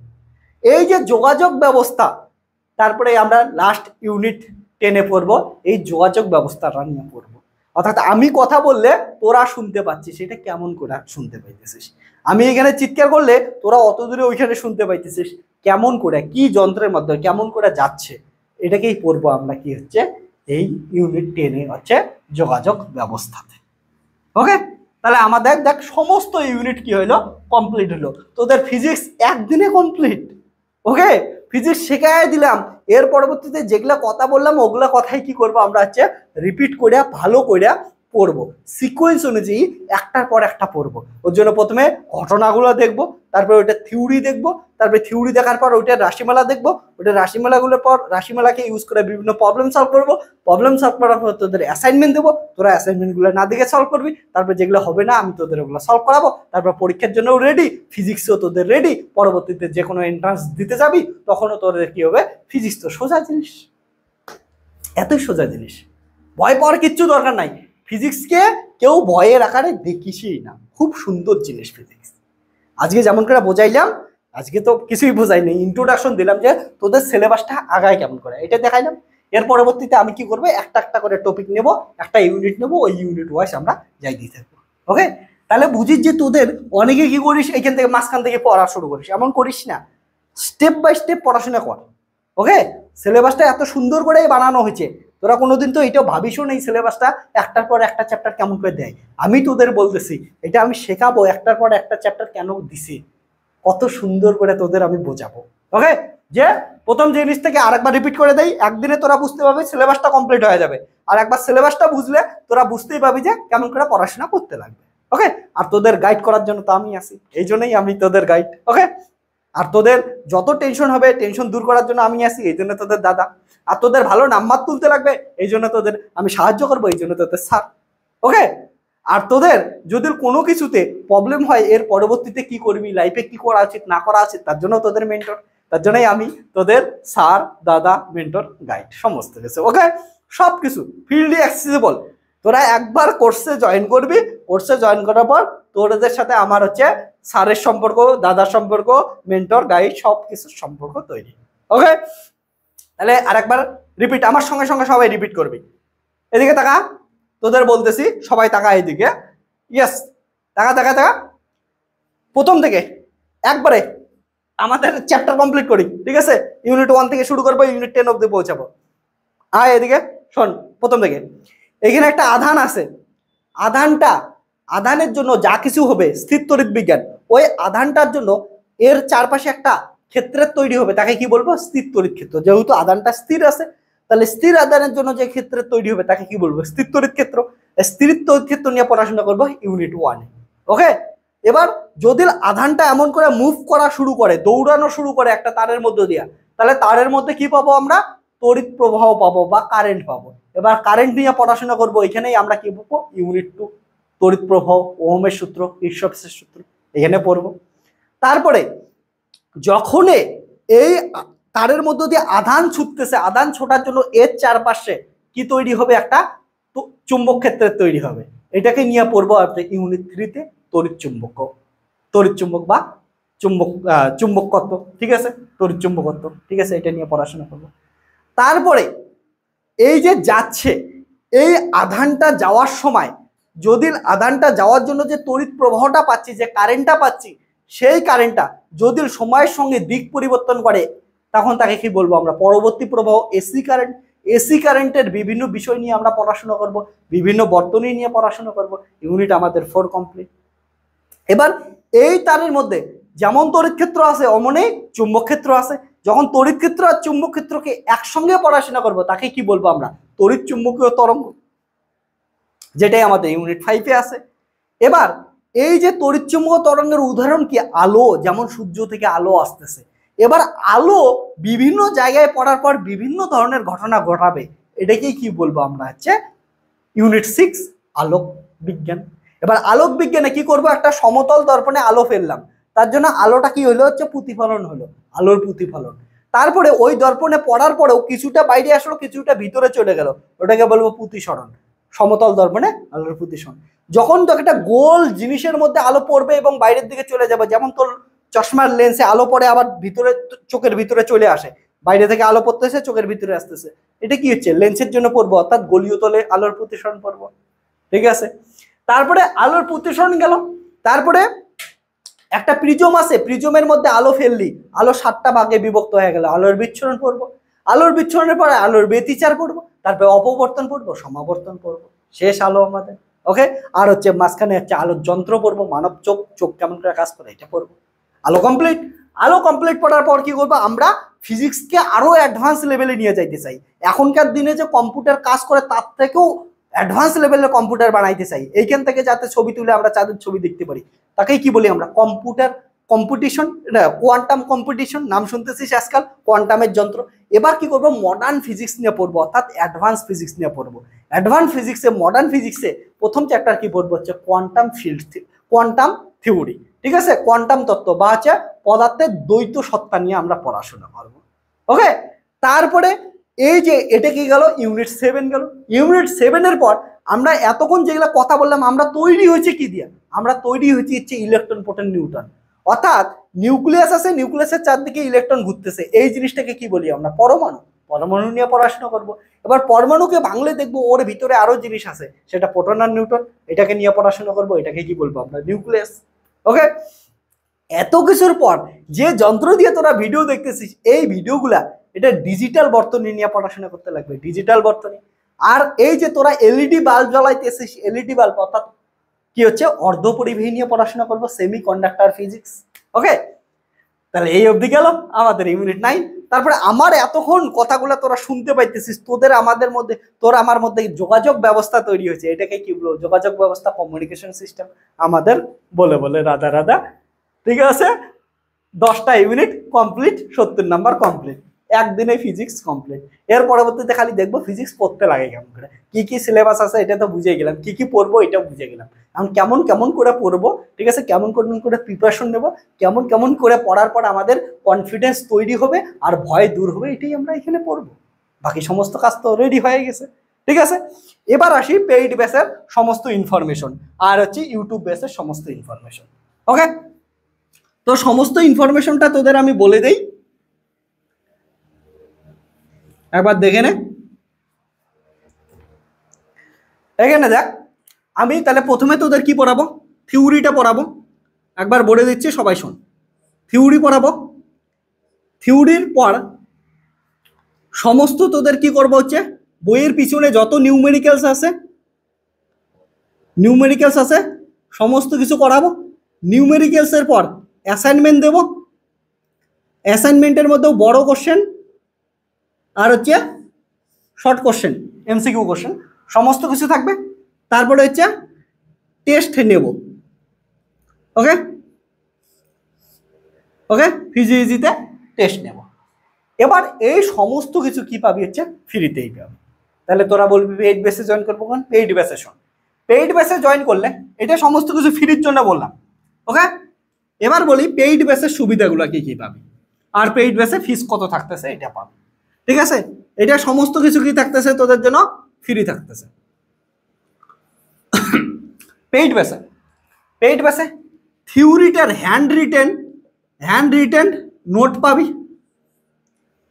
এই যে যোগাযোগ ব্যবস্থা, তারপরে আমরা লাস্ট ইউনিট 10-এ পড়বো এই যোগাযোগ ব্যবস্থাটা নিয়ে পড়বো। অর্থাৎ আমি কথা বললে তোরা শুনতে পাচ্ছিস, এটা কেমন করে শুনতে পাইতেছিস? আমি এখানে চিৎকার করলে তোরা অত দূরে ওইখানে শুনতে পাইতেছিস কেমন করে? কি যন্ত্রের মাধ্যমে কেমন করে যাচ্ছে, এটাকেই পড়বো আমরা কি হচ্ছে এই ইউনিট 10 হচ্ছে যোগাযোগ ব্যবস্থাতে। ওকে, তাহলে আমাদের দেখ সমস্ত ইউনিট কি হইলো, কমপ্লিট হলো। তোদের ফিজিক্স একদিনে কমপ্লিট। ওকে, ফিজিক্স শেখাই দিলাম, এর পরবর্তীতে যেগুলা কথা বললাম ওগুলা কথাই কি করবো আমরা হচ্ছে রিপিট করিয়া ভালো করিয়া পড়বো, সিকোয়েন্স অনুযায়ী একটার পর একটা পড়বো। ওর জন্য প্রথমে ঘটনাগুলো দেখবো, তারপরে ওইটা থিওরি দেখবো, তারপরে থিওরি দেখার পর ওইটার রাশিমালা দেখবো, ওইটা রাশিমালাগুলোর পর রাশিমালাকে ইউজ করে বিভিন্ন প্রবলেম সলভ করবো, প্রবলেম সলভ করার পর তোদের অ্যাসাইনমেন্ট দেবো, তোরা অ্যাসাইনমেন্টগুলো না দেখে সলভ করবি, তারপর যেগুলো হবে না আমি তোদের ওগুলো সলভ করাবো, তারপর পরীক্ষার জন্য রেডি, ফিজিক্সও তোদের রেডি, পরবর্তীতে যে কোনো এন্ট্রান্স দিতে যাবি তখনও তোদের কি হবে, ফিজিক্স তো সোজা জিনিস, এতই সোজা জিনিস, ভয় পাওয়ার কিচ্ছু দরকার নাই। ফিজিক্সকে কেউ ভয়ের আকারে দেখিসই না, খুব সুন্দর জিনিস ফিজিক্স। আজকে যেমন করে বোঝাইলাম, আজকে তো কিছুই বোঝাইনি, ইন্ট্রোডাকশন দিলাম যে তোদের সিলেবাসটা আগায় কেমন করে এটা দেখাইলাম। এর পরবর্তীতে আমি কি করবো, একটা একটা করে টপিক নেব, একটা ইউনিট নেবো, ওই ইউনিট ওয়াইজ আমরা যাই দিয়ে থাকবো। ওকে, তাহলে বুঝিস যে তোদের অনেকে কি করিস, এইখান থেকে মাঝখান থেকে পড়া শুরু করিস, এমন করিস না, স্টেপ বাই স্টেপ পড়াশোনা কর। ওকে, সিলেবাসটা এত সুন্দর করে বানানো হয়েছে, তোরা কোনোদিন তো এটাও ভাবিসও না এই সিলেবাসটা একটার পর একটা চ্যাপ্টার কেমন করে দেয়। আমি তোদের বলতেছি এটা আমি শেখাবো, একটার পর একটা চ্যাপ্টার কেন দিছি, কত সুন্দর করে তোদের আমি বোঝাবো। ওকে, যে প্রথম জিনিস থেকে আরেকবার রিপিট করে দেই, একদিনে তোরা বুঝতে পারবি, সিলেবাসটা কমপ্লিট হয়ে যাবে। আর একবার সিলেবাসটা বুঝলে তোরা বুঝতেই পারবি যে কেমন করে পড়াশোনা করতে লাগবে। ওকে, আর তোদের গাইড করার জন্য তো আমি আছি, এই জন্যই আমি তোদের গাইড। ওকে, আর তোদের যত টেনশন হবে, টেনশন দূর করার জন্য আমি আছি, এই জন্য তোদের দাদা। আর তোদের ভালো নাম্বার তুলতে লাগবে, এই জন্য তোদের আমি সাহায্য করবো, এই জন্য তোদের স্যার। ওকে, আর তোদের যদি কোনো কিছুতে প্রবলেম হয়, এর পরবর্তীতে কি করবি, লাইফে কি করা উচিত না করা উচিত, তার জন্য তোদের মেন্টর, তার জন্যই আমি তোদের স্যার, দাদা, মেন্টর, গাইড, সমস্ত কিছু। ওকে, সব কিছু ফিল্ডলি অ্যাক্সেসিবল। তোরা একবার কোর্সে জয়েন করবি, কোর্সে জয়েন করার পর তোদের সাথে আমার হচ্ছে স্যারের সম্পর্ক, দাদার সম্পর্ক, মেন্টর, গাইড, সব কিছুর সম্পর্ক তৈরি। ওকে, তাহলে আরেকবার রিপিট, আমার সঙ্গে সঙ্গে সবাই রিপিট করবি। এদিকে তাকা, তোদের বলতেছি, সবাই তাকা এদিকে। ইয়েস, তাকা তাকা তাকা, প্রথম থেকে একবারে আমাদের চ্যাপ্টার কমপ্লিট করি, ঠিক আছে? ইউনিট 1 থেকে শুরু করবো, ইউনিট 10 অব্দি পৌঁছাবো। আয় এদিকে শোন, প্রথম থেকে। এখানে একটা আধান আছে, আধানের জন্য যা কিছু হবে, স্থির তড়িৎ বিজ্ঞান, ওই আধানটার জন্য এর চারপাশে একটা ক্ষেত্রের তৈরি হবে, তাকে কি বলবো, স্থির তড়িৎ ক্ষেত্র। যেহেতু আধানটা স্থির আছে, তাহলে স্থির আধানের জন্য যে ক্ষেত্রের তৈরি হবে তাকে কি বলবো, স্থির তড়িৎ ক্ষেত্র। স্থির তড়িৎ ক্ষেত্র নিয়ে পড়াশোনা করবো ইউনিট 1। ওকে, এবার যদি আধানটা এমন করে মুভ করা শুরু করে, দৌড়ানো শুরু করে একটা তারের মধ্যে দিয়া, তাহলে তারের মধ্যে কি পাবো আমরা, তড়িৎ প্রবাহ পাবো বা কারেন্ট পাবো। এবার কারেন্ট নিয়ে পড়াশোনা করবো, এখানেই আমরা কি পাবো, ইউনিট 2 তড়িৎ প্রবাহ, ওহমের সূত্র, কিরশফের সূত্র এখানে পড়বো। তারপরে যখন এই তারের মধ্য দিয়ে আধান ছুটতেছে, আধান ছোটার জন্য এর চারপাশে কি তৈরি হবে, একটা চুম্বক ক্ষেত্রের তৈরি হবে, এটাকে নিয়ে পড়বো আপনি ইউনিট 3 তে তড়িৎ চুম্বক বা চুম্বকত্ব, ঠিক আছে, তড়িৎ চুম্বকত্ব, ঠিক আছে, এটা নিয়ে পড়াশোনা করবো। তারপরে এই যে যাচ্ছে, এই আধানটা যাওয়ার সময়, যদি আধানটা যাওয়ার জন্য যে তড়িৎ প্রবাহটা পাচ্ছি, যে কারেন্টটা পাচ্ছি, সেই কারেন্টটা যদি সময়ের সঙ্গে দিক পরিবর্তন করে, তখন তাকে কি বলবো আমরা, পরবর্তী প্রবাহ, এসি কারেন্ট। এসি কারেন্টের বিভিন্ন বিষয় নিয়ে আমরা পড়াশোনা করব, বিভিন্ন বর্তনী নিয়ে পড়াশোনা করব। ইউনিট আমাদের 4 কমপ্লিট। এবার এই তারের মধ্যে যেমন তড়িৎ ক্ষেত্র আছে, অমনই চুম্বক ক্ষেত্র আছে। যখন তড়িৎ ক্ষেত্র আর চুম্বক ক্ষেত্রকে একসঙ্গে পড়াশোনা করব, তাকে কি বলবো আমরা, তড়িৎ চুম্বকীয় তরঙ্গ, যেটাই আমাদের ইউনিট 5 আছে। এবার এই যে তড়িৎ চুম্বকীয় তরঙ্গের উদাহরণ কি, আলো, যেমন সূর্য থেকে আলো আসতেছে। এবার আলো বিভিন্ন জায়গায় পড়ার পর বিভিন্ন ধরনের ঘটনা ঘটাবে, এটাকেই কি বলবো আমরা হচ্ছে ইউনিট 6 আলোক বিজ্ঞান। এবার আলোক বিজ্ঞানে কি করব, একটা সমতল দর্পণে আলো ফেললাম, তার জন্য আলোটা কি হলো, হচ্ছে প্রতিফলন হলো, আলোর প্রতিফলন। তারপরে ওই দর্পণে পড়ার পরেও কিছুটা বাইরে আসলো, কিছুটা ভিতরে চলে গেল, ওটাকে বলবো প্রতিসরণ। সমতল দর্পণে আলোর প্রতিসরণ। যখন তো একটা গোল জিনিসের মধ্যে আলো পড়বে এবং বাইরের দিকে চলে যাবে, যেমন তোর চশমার লেন্সে আলো পড়ে আবার ভিতরে, চোখের ভিতরে চলে আসে, বাইরে থেকে আলো পড়তেছে, চোখের ভিতরে আসতেছে, এটা কি হচ্ছে, লেন্সের জন্য পড়বো, অর্থাৎ গলীয় তলে আলোর প্রতিসরণ পড়বো, ঠিক আছে। তারপরে আলোর প্রতিসরণ গেল, তারপরে একটা প্রিজম আছে, প্রিজমের মধ্যে আলো ফেললি, আলো 7টা ভাগে বিভক্ত হয়ে গেল, আলোর বিচ্ছুরণ পড়বো। আলোর বিচ্ছুরণের পরে আলোর ব্যতিচার পড়বো। তারপরে অপবর্তন পড়বো, সমাবর্তন পড়বো, শেষ আলো আমাদের। ওকে, আর হচ্ছে মাঝখানে হচ্ছে আলোর যন্ত্র পড়বো, মানব চোখ, চোখ কেমন করে কাজ করে এটা পড়বো। আলো কমপ্লিট। আলো কমপ্লিট পড়ার পর কি করবো, আমরা ফিজিক্সকে আরো অ্যাডভান্স লেভেলে নিয়ে যাইতে চাই। এখনকার দিনে যে কম্পিউটার কাজ করে তার থেকেও অ্যাডভান্স লেভেলের কম্পিউটার বানাইতে চাই। এইখান থেকে যাতে ছবি তুলে আমরা চাঁদের ছবি দেখতে পারি, তাকেই কি বলি আমরা, কম্পিউটার কম্পিটিশন, কোয়ান্টাম কম্পিটিশন, নাম শুনতেছিস আজকাল, কোয়ান্টামের যন্ত্র। এবার কি করবো, মডার্ন ফিজিক্স নিয়ে পড়বো, অর্থাৎ অ্যাডভান্স ফিজিক্স নিয়ে পড়বো। অ্যাডভান্স ফিজিক্সে, মডার্ন ফিজিক্সে প্রথম চ্যাপ্টার কি পড়বো হচ্ছে কোয়ান্টাম ফিল্ড, কোয়ান্টাম থিওরি, ঠিক আছে, কোয়ান্টাম তত্ত্ব বা হচ্ছে পদার্থের দ্বৈত সত্তা নিয়ে আমরা পড়াশোনা করবো। ওকে, তারপরে এই যে এটা কি গেল, ইউনিট 7 গেল। ইউনিট 7-এর পর আমরা এতক্ষণ যেগুলো কথা বললাম, আমরা তৈরি হয়েছে কি দিয়ে, আমরা তৈরি হয়েছি হচ্ছে ইলেকট্রন, প্রোটন, নিউট্রন। অর্থাৎ নিউক্লিয়াস আছে, নিউক্লিয়াসের চারদিকে ইলেকট্রন ঘুরতেছে, এই জিনিসটাকে কি বলি আমরা, পরমাণু। পরমাণু নিয়ে পড়াশোনা করবো। এবার পরমাণুকে ভাঙলে দেখবো ওর ভিতরে আরো জিনিস আছে, সেটা প্রোটন আর নিউট্রন, এটাকে নিয়ে পড়াশোনা করবো, এটাকে কি বলবো আমরা, নিউক্লিয়াস। ওকে, এত কিছুর পর যে যন্ত্র দিয়ে তোরা ভিডিও দেখতেছিস, এই ভিডিওগুলা এটা ডিজিটাল বর্তনী নিয়ে পড়াশোনা করতে লাগবে, ডিজিটাল বর্তনী। আর এই যে তোরা এলইডি বাল্ব জ্বালাইতেছিস, এলইডি বাল্ব অর্থাৎ কি হচ্ছে, অর্ধপরিবাহী নিয়ে পড়াশোনা করবো, সেমি কন্ডাক্টর ফিজিক্স। ওকে, তাহলে এই অবধি গেল আমাদের ইউনিট 9। তারপরে আমার এতক্ষণ কথাগুলো তোরা শুনতে পাইতেছিস, তোদের আমাদের মধ্যে, তোর আমার মধ্যে যোগাযোগ ব্যবস্থা তৈরি হয়েছে, এটাকে কি বলবো, যোগাযোগ ব্যবস্থা, কমিউনিকেশন সিস্টেম আমাদের বলে বলে রাধা রাধা। ঠিক আছে, 10টা ইউনিট কমপ্লিট, 70 নাম্বার কমপ্লিট, একদিনে ফিজিক্স কমপ্লিট। এর পরবর্তীতে খালি দেখবো ফিজিক্স পড়তে লাগে কেমন করে, কি কি সিলেবাস আছে এটা তো বুঝে গেলাম, কি কি পড়বো এটাও বুঝে গেলাম, এখন কেমন কেমন করে পড়বো, ঠিক আছে, কেমন কেমন করে প্রিপারেশন নেবো, কেমন কেমন করে পড়ার পর আমাদের কনফিডেন্স তৈরি হবে আর ভয় দূর হবে, এটাই আমরা এখানে পড়বো। বাকি সমস্ত কাজ তো রেডি হয়ে গেছে। ঠিক আছে, এবার আসি পেইড বেসের সমস্ত ইনফরমেশন আর হচ্ছে ইউটিউব বেসের সমস্ত ইনফরমেশন। ওকে, তো সমস্ত ইনফরমেশনটা তোদের আমি বলে দেই, একবার দেখে নে। এখানে দেখ, আমি তাহলে প্রথমে তোদের কি পড়াবো, থিওরিটা পড়াবো, একবার বলে দিচ্ছি সবাই শোন। থিওরি পড়াবো, থিওরির পর সমস্ত তোদের কি করবো হচ্ছে, বইয়ের পিছনে যত নিউমেরিক্যালস আছে সমস্ত কিছু করাবো। নিউমেরিক্যালসের পর অ্যাসাইনমেন্ট দেব, অ্যাসাইনমেন্টের মধ্যেও বড় কোশ্চেন আর হচ্ছে শর্ট কোশ্চেন, এমসিকিউ কোশ্চেন সমস্ত কিছু থাকবে। তারপরে হচ্ছে টেস্ট নেব। ওকে, ওকে, ফিজিক্সিতে টেস্ট নেব। এবার এই সমস্ত কিছু কি পাবি হচ্ছে ফ্রিতেই পাবি। তাহলে তোরা বলবি পেইড বেসে জয়েন করবো, কোন পেইড বেসে শোন, পেইড বেসে জয়েন করলে এটা সমস্ত কিছু ফ্রির জন্য বললাম। ওকে, এবার বলি পেইড বেসের সুবিধাগুলো কি কি পাবি আর পেইড বেসে ফিস কত থাকতেছে এটা পাবি। ঠিক আছে, এটা সমস্ত কিছু কি থাকতেছে তোদের জন্য ফ্রি থাকতেছে। পেইড বেসে থিওরিটার হ্যান্ড রিটেন নোট পাবি,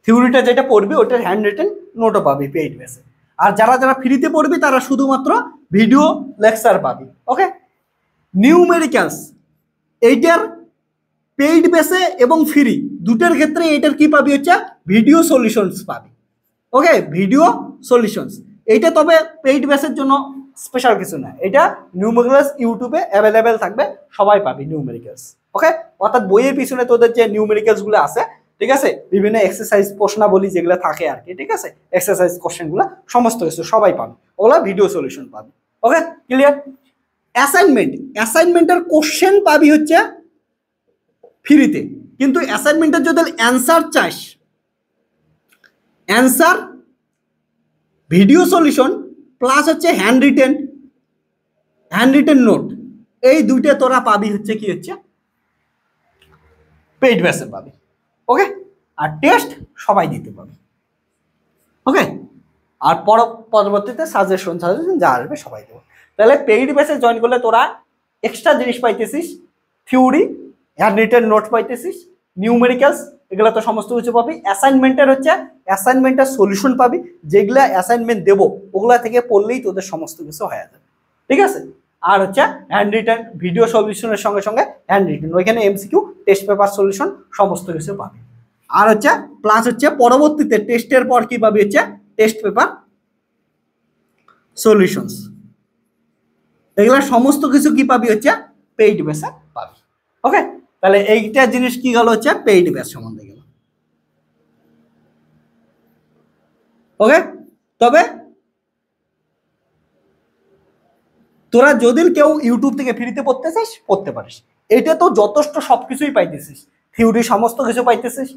থিওরিটা যেটা পড়বি ওটার হ্যান্ড রিটেন নোটও পাবি পেইড বেসে। আর যারা যারা ফ্রিতে পড়বি তারা শুধুমাত্র ভিডিও লেকচার পাবি। ওকে, নিউমেরিক্যালস এইটার পেইড বেসে এবং ফ্রি দুটোর ক্ষেত্রে এটার কি পাবি হচ্ছে ভিডিও সলিউশনস পাবি। ওকে, ভিডিও সলিউশনস এইটা তবে পেইড বেসের জন্য স্পেশাল কিছু না, এটা নিউমেরিক্যালস ইউটিউবে অ্যাভেলেবেল থাকবে, সবাই পাবি নিউমেরিক্যালস। ওকে, অর্থাৎ বইয়ের পিছনে তোদের যে নিউমেরিক্যালস গুলো আছে, ঠিক আছে, বিভিন্ন এক্সারসাইজ প্রশ্নাবলী যেগুলো থাকে আর কি, ঠিক আছে, এক্সারসাইজ কোশ্চেনগুলো সমস্ত কিছু সবাই পাবি, ওগুলো ভিডিও সলিউশন পাবি। ওকে, ক্লিয়ার। অ্যাসাইনমেন্টের কোশ্চেন পাবি হচ্ছে ফ্রিতে, কিন্তু অ্যাসাইনমেন্টের যদি অ্যান্সার চাস, অ্যান্সার ভিডিও সলিউশন প্লাস হচ্ছে হ্যান্ড রিটেন নোট, এই দুইটা তোরা পাবি হচ্ছে কি হচ্ছে পেইড বেসে পাবি। ওকে, আর টেস্ট সবাই দিতে পাবে। ওকে, আর পরবর্তীতে সাজেশন যা আসবে সবাই দেবো। তাহলে পেইড বেসে জয়েন করলে তোরা এক্সট্রা জিনিস পাইতেছিস, থিওরি, হ্যান্ড রিটেন নোট পাইতেছিস, নিউমেরিক্যালস এগুলো তো সমস্ত কিছু পাবি। অ্যাসাইনমেন্টের সলিউশন পাবি, যেগুলা অ্যাসাইনমেন্ট দেবো ওগুলা থেকে পড়লেই তোদের সমস্ত কিছু হয়ে যাবে। ঠিক আছে, আর হচ্ছে হ্যান্ড রিটেন ভিডিও সলিউশনের সঙ্গে সঙ্গে হ্যান্ড রিটেন, ওইখানে এমসিকিউ, টেস্ট পেপার সলিউশন সমস্ত কিছু পাবি। আর হচ্ছে প্লাস হচ্ছে পরবর্তীতে টেস্টের পর কি পাবি হচ্ছে টেস্ট পেপার সলিউশনস, এগুলা সমস্ত কিছু কি পাবি হচ্ছে পেইড বেসে পাবি। ওকে, তাহলে এইটা জিনিস কি গেল হচ্ছে পেইড বেস সম্বন্ধে গেল। ওকে, তবে তোরা যদি কেউ ইউটিউব থেকে ফ্রিতে পড়তে চাস পড়তে পারিস, এটা তো যথেষ্ট সবকিছুই পাইতেছিস, থিওরি সমস্ত কিছু পাইতেছিস,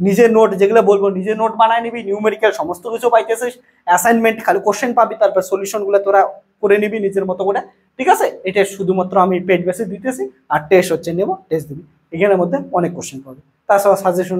নিজের নোট যেগুলো বলবো নিজের নোট বানায় নিবি, নিউমেরিক্যাল সমস্ত কিছু পাইতেছিস, অ্যাসাইনমেন্ট খালি কোশ্চেন পাবি, তারপর সলিউশনগুলো তোরা করে নিবি নিজের মতো করে। ঠিক আছে, এটা শুধুমাত্র আমি পেড বেসে দিতেছি, আর টেস্ট হচ্ছে নেব, টেস্ট দিবি, এখানের মধ্যে অনেক কোশ্চেন পাবি, তাছাড়া সাজেশন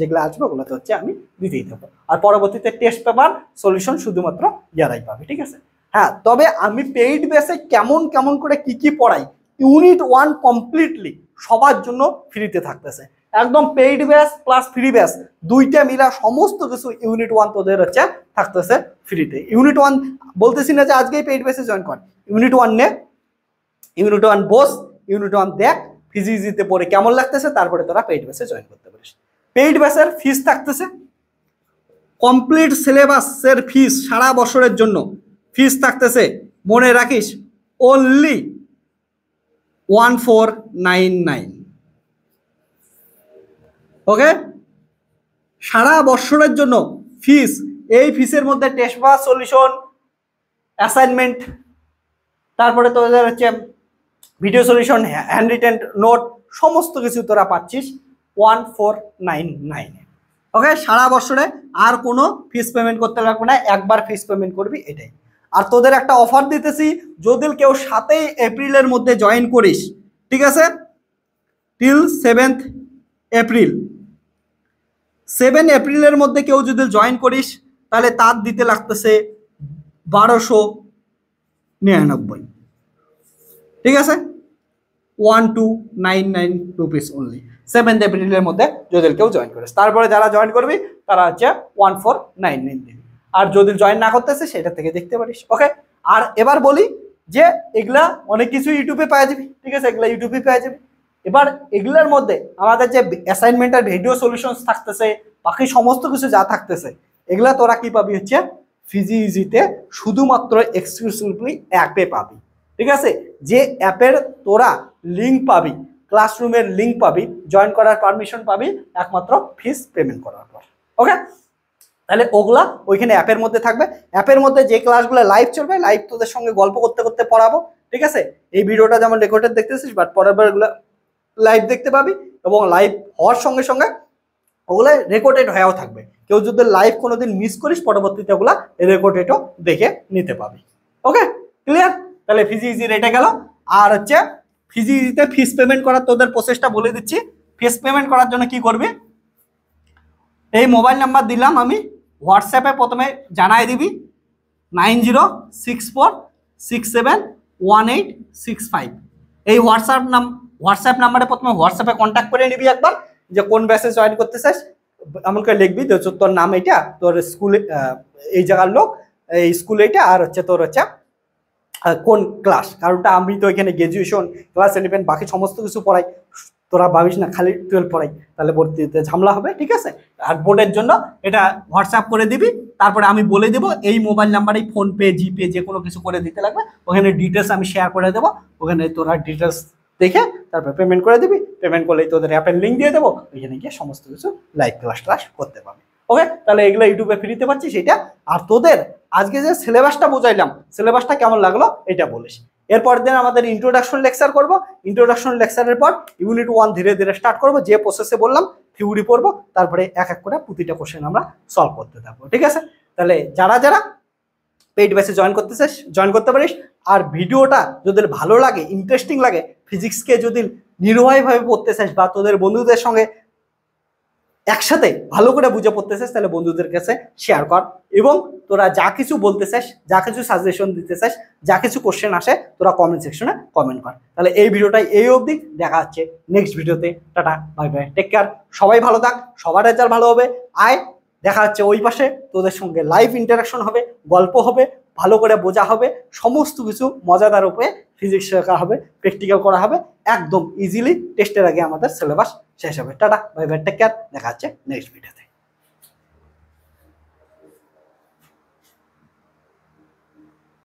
যেগুলো আসবে ওগুলোতে হচ্ছে আমি দিতেই থাকবো, আর পরবর্তীতে টেস্ট পেপার সলিউশন শুধুমাত্র ইয়ারাই পাবে। ঠিক আছে, হ্যাঁ, তবে আমি পেইড বেসে কেমন কেমন করে কি কি পড়াই, ইউনিট 1 কমপ্লিটলি সবার জন্য ফ্রিতে থাকতেছে, একদম paid batch plus free batch দুইটা মিলা সমস্ত কিছু ইউনিট 1 তোদের হচ্ছে থাকতেছে ফ্রিতে। ইউনিট 1 বলতেছি না যে আজকেই পেইড ব্যাচে জয়েন কর, ইউনিট 1 নে, ইউনিট 1 বস, ইউনিট 1 দেখ ফিজিক্সিতে পড়ে কেমন লাগতেছে, তারপরে তোরা পেইড ব্যাচে জয়েন করতে পারিস। পেইড ব্যাচের ফিস থাকতেছে, কমপ্লিট সিলেবাসের ফিস সারা বছরের জন্য ফিস থাকতেছে, মনে রাখিস, অনলি 1499। ওকে, সারা বছরের জন্য ফিস, এই ফিসের মধ্যে টেস্ট বা সলিউশন, অ্যাসাইনমেন্ট, তারপরে তোদের হচ্ছে video solution, hand written note, সমস্ত কিছু তোরা পাচ্ছিস 1499। ওকে, সারা বছরে আর কোনো ফিস পেমেন্ট করতে লাগবে না, একবার ফিস পেমেন্ট করবি, এটাই। আর তোদের একটা অফার দিতেছি, যদি কেউ 7 এপ্রিলের মধ্যে জয়েন করিস, ঠিক আছে, টিল 7 এপ্রিল, 7 এপ্রিলের মধ্যে কেউ যদি জয়েন করিস, তাহলে তার দিতে লাগতেছে 1299। ঠিক আছে, 1299 রুপিস অনলি, 7 এপ্রিলের মধ্যে যদি কেউ জয়েন করিস। তারপরে যারা জয়েন করবি তারা হচ্ছে 1499 দিবি, আর যদি জয়েন না করতেছে সেটা থেকে দেখতে পারিস। ওকে, আর এবার বলি যে এগুলা অনেক কিছু ইউটিউবে পাওয়া যাবে, ঠিক আছে, এগুলা ইউটিউবে পাওয়া যাবে। এবার এগুলোর মধ্যে আমাদের যে অ্যাসাইনমেন্ট আর ভিডিও সলিউশনস থাকতেছে, বাকি সমস্ত কিছু যা থাকতেছে, এগুলা তোরা কি পাবি হচ্ছে ফিজিক্সিতে শুধুমাত্র এক্সক্লুসিভলি অ্যাপে পাবি। ঠিক আছে, যে অ্যাপের তোরা লিঙ্ক পাবি, ক্লাসরুমের লিঙ্ক পাবি, জয়েন করার পারমিশন পাবি একমাত্র ফিস পেমেন্ট করার পর। ওকে, তাহলে ওগুলা ওইখানে অ্যাপের মধ্যে থাকবে, অ্যাপের মধ্যে যে ক্লাসগুলো লাইভ চলবে, লাইভ তোদের সঙ্গে গল্প করতে করতে পড়াবো। ঠিক আছে, এই ভিডিওটা যেমন রেকর্ডেড দেখতেছিস, বাট পরের বারগুলো লাইভ দেখতে পাবি, এবং লাইভ হওয়ার সঙ্গে সঙ্গে ওগুলো রেকর্ডেড হয়েও থাকবে। কেউ যদি লাইভ কোনোদিন মিস করিস, পরবর্তীতে ওগুলা রেকর্ডেডও দেখে নিতে পাবি। ওকে, ক্লিয়ার? তাহলে ফিজিক্সি রেটে গেল। আর হচ্ছে ফিজিক্সিতে ফিস পেমেন্ট করার তোদের প্রসেসটা বলে দিচ্ছি। ফিস পেমেন্ট করার জন্য কি করবি, এই মোবাইল নাম্বার দিলাম আমি, হোয়াটসঅ্যাপে প্রথমে জানাই দিবি 9064671865, এই হোয়াটসঅ্যাপ নাম্বারে প্রথমে হোয়াটসঅ্যাপে কন্ট্যাক্ট করে নিবি একবার, যে কোন ব্যাচে জয়েন করতে চাস, এমন করে লিখবি তোর নাম এইটা, তোর স্কুলে এই জায়গার লোক, এই স্কুল এইটা, আর হচ্ছে তোর হচ্ছে কোন ক্লাস, কারণটা আমি তো এখানে গ্রাজুয়েশন ক্লাস 11 বাকি সমস্ত কিছু পড়াই, তোরা ভাবিস না খালি 12 পড়াই, তাহলে ভর্তিতে ঝামেলা হবে। ঠিক আছে, আর বোর্ডের জন্য এটা হোয়াটসঅ্যাপ করে দিবি, তারপরে আমি বলে দেবো এই মোবাইল নাম্বারেই ফোনপে জিপে যে কোনো কিছু করে দিতে লাগবে, ওখানে ডিটেলস আমি শেয়ার করে দেবো, ওখানে তোরা ডিটেলস দেখে তারপরে পেমেন্ট করে দিবি, পেমেন্ট করলেই তোদের অ্যাপের লিঙ্ক দিয়ে দেবো, ওইখানে গিয়ে সমস্ত কিছু লাইভ ক্লাস করতে পারবি। ওকে, তাহলে এগুলো ইউটিউবে ফ্রিতে পাচ্ছিস এটা। আর তোদের আজকে যে সিলেবাসটা বুঝাইলাম, সিলেবাসটা কেমন লাগলো এটা বলিস। এরপর দিন আমাদের ইন্ট্রোডাকশন লেকচার করব, ইন্ট্রোডাকশন লেকচারের পর ইউনিট 1 ধীরে ধীরে স্টার্ট করবো, যে প্রসেসে বললাম থিওরি পড়বো, তারপরে এক এক করে প্রতিটা কোশ্চেন আমরা সলভ করতে থাকবো। ঠিক আছে, তাহলে যারা যারা পেইড ব্যাচে জয়েন করতে চাস জয়েন করতে পারিস। আর ভিডিওটা যদি ভালো লাগে, ইন্টারেস্টিং লাগে, ফিজিক্সকে যদি নির্ভয়ভাবে পড়তে চাস বা তোদের বন্ধুদের সঙ্গে একসাথে ভালো করে বুঝে পড়তে চাস, তাহলে বন্ধুদের কাছে শেয়ার কর, এবং তোরা যা কিছু বলতে চাস, যা কিছু সাজেশন দিতে চাস, যা কিছু কোশ্চেন আসে, তোরা কমেন্ট সেকশনে কমেন্ট কর। তাহলে এই ভিডিওটাই এই অবধি, দেখা হচ্ছে নেক্সট ভিডিওতে। Tata, bye bye, take care, সবাই ভালো থাক, সবার রেজাল্ট ভালো হবে। আয়, দেখা হচ্ছে ওই পাশে, তোদের সঙ্গে লাইভ ইন্টারাকশন হবে, গল্প হবে, ভালো করে বোঝা হবে, সমস্ত কিছু মজাদার উপায়ে ফিজিক্স শেখা হবে, প্র্যাকটিক্যাল করা হবে, একদম ইজিলি টেস্টের আগে আমাদের সিলেবাস শেষ হবে। Tata, bye bye, take care, দেখা হচ্ছে নেক্সট ভিডিওতে।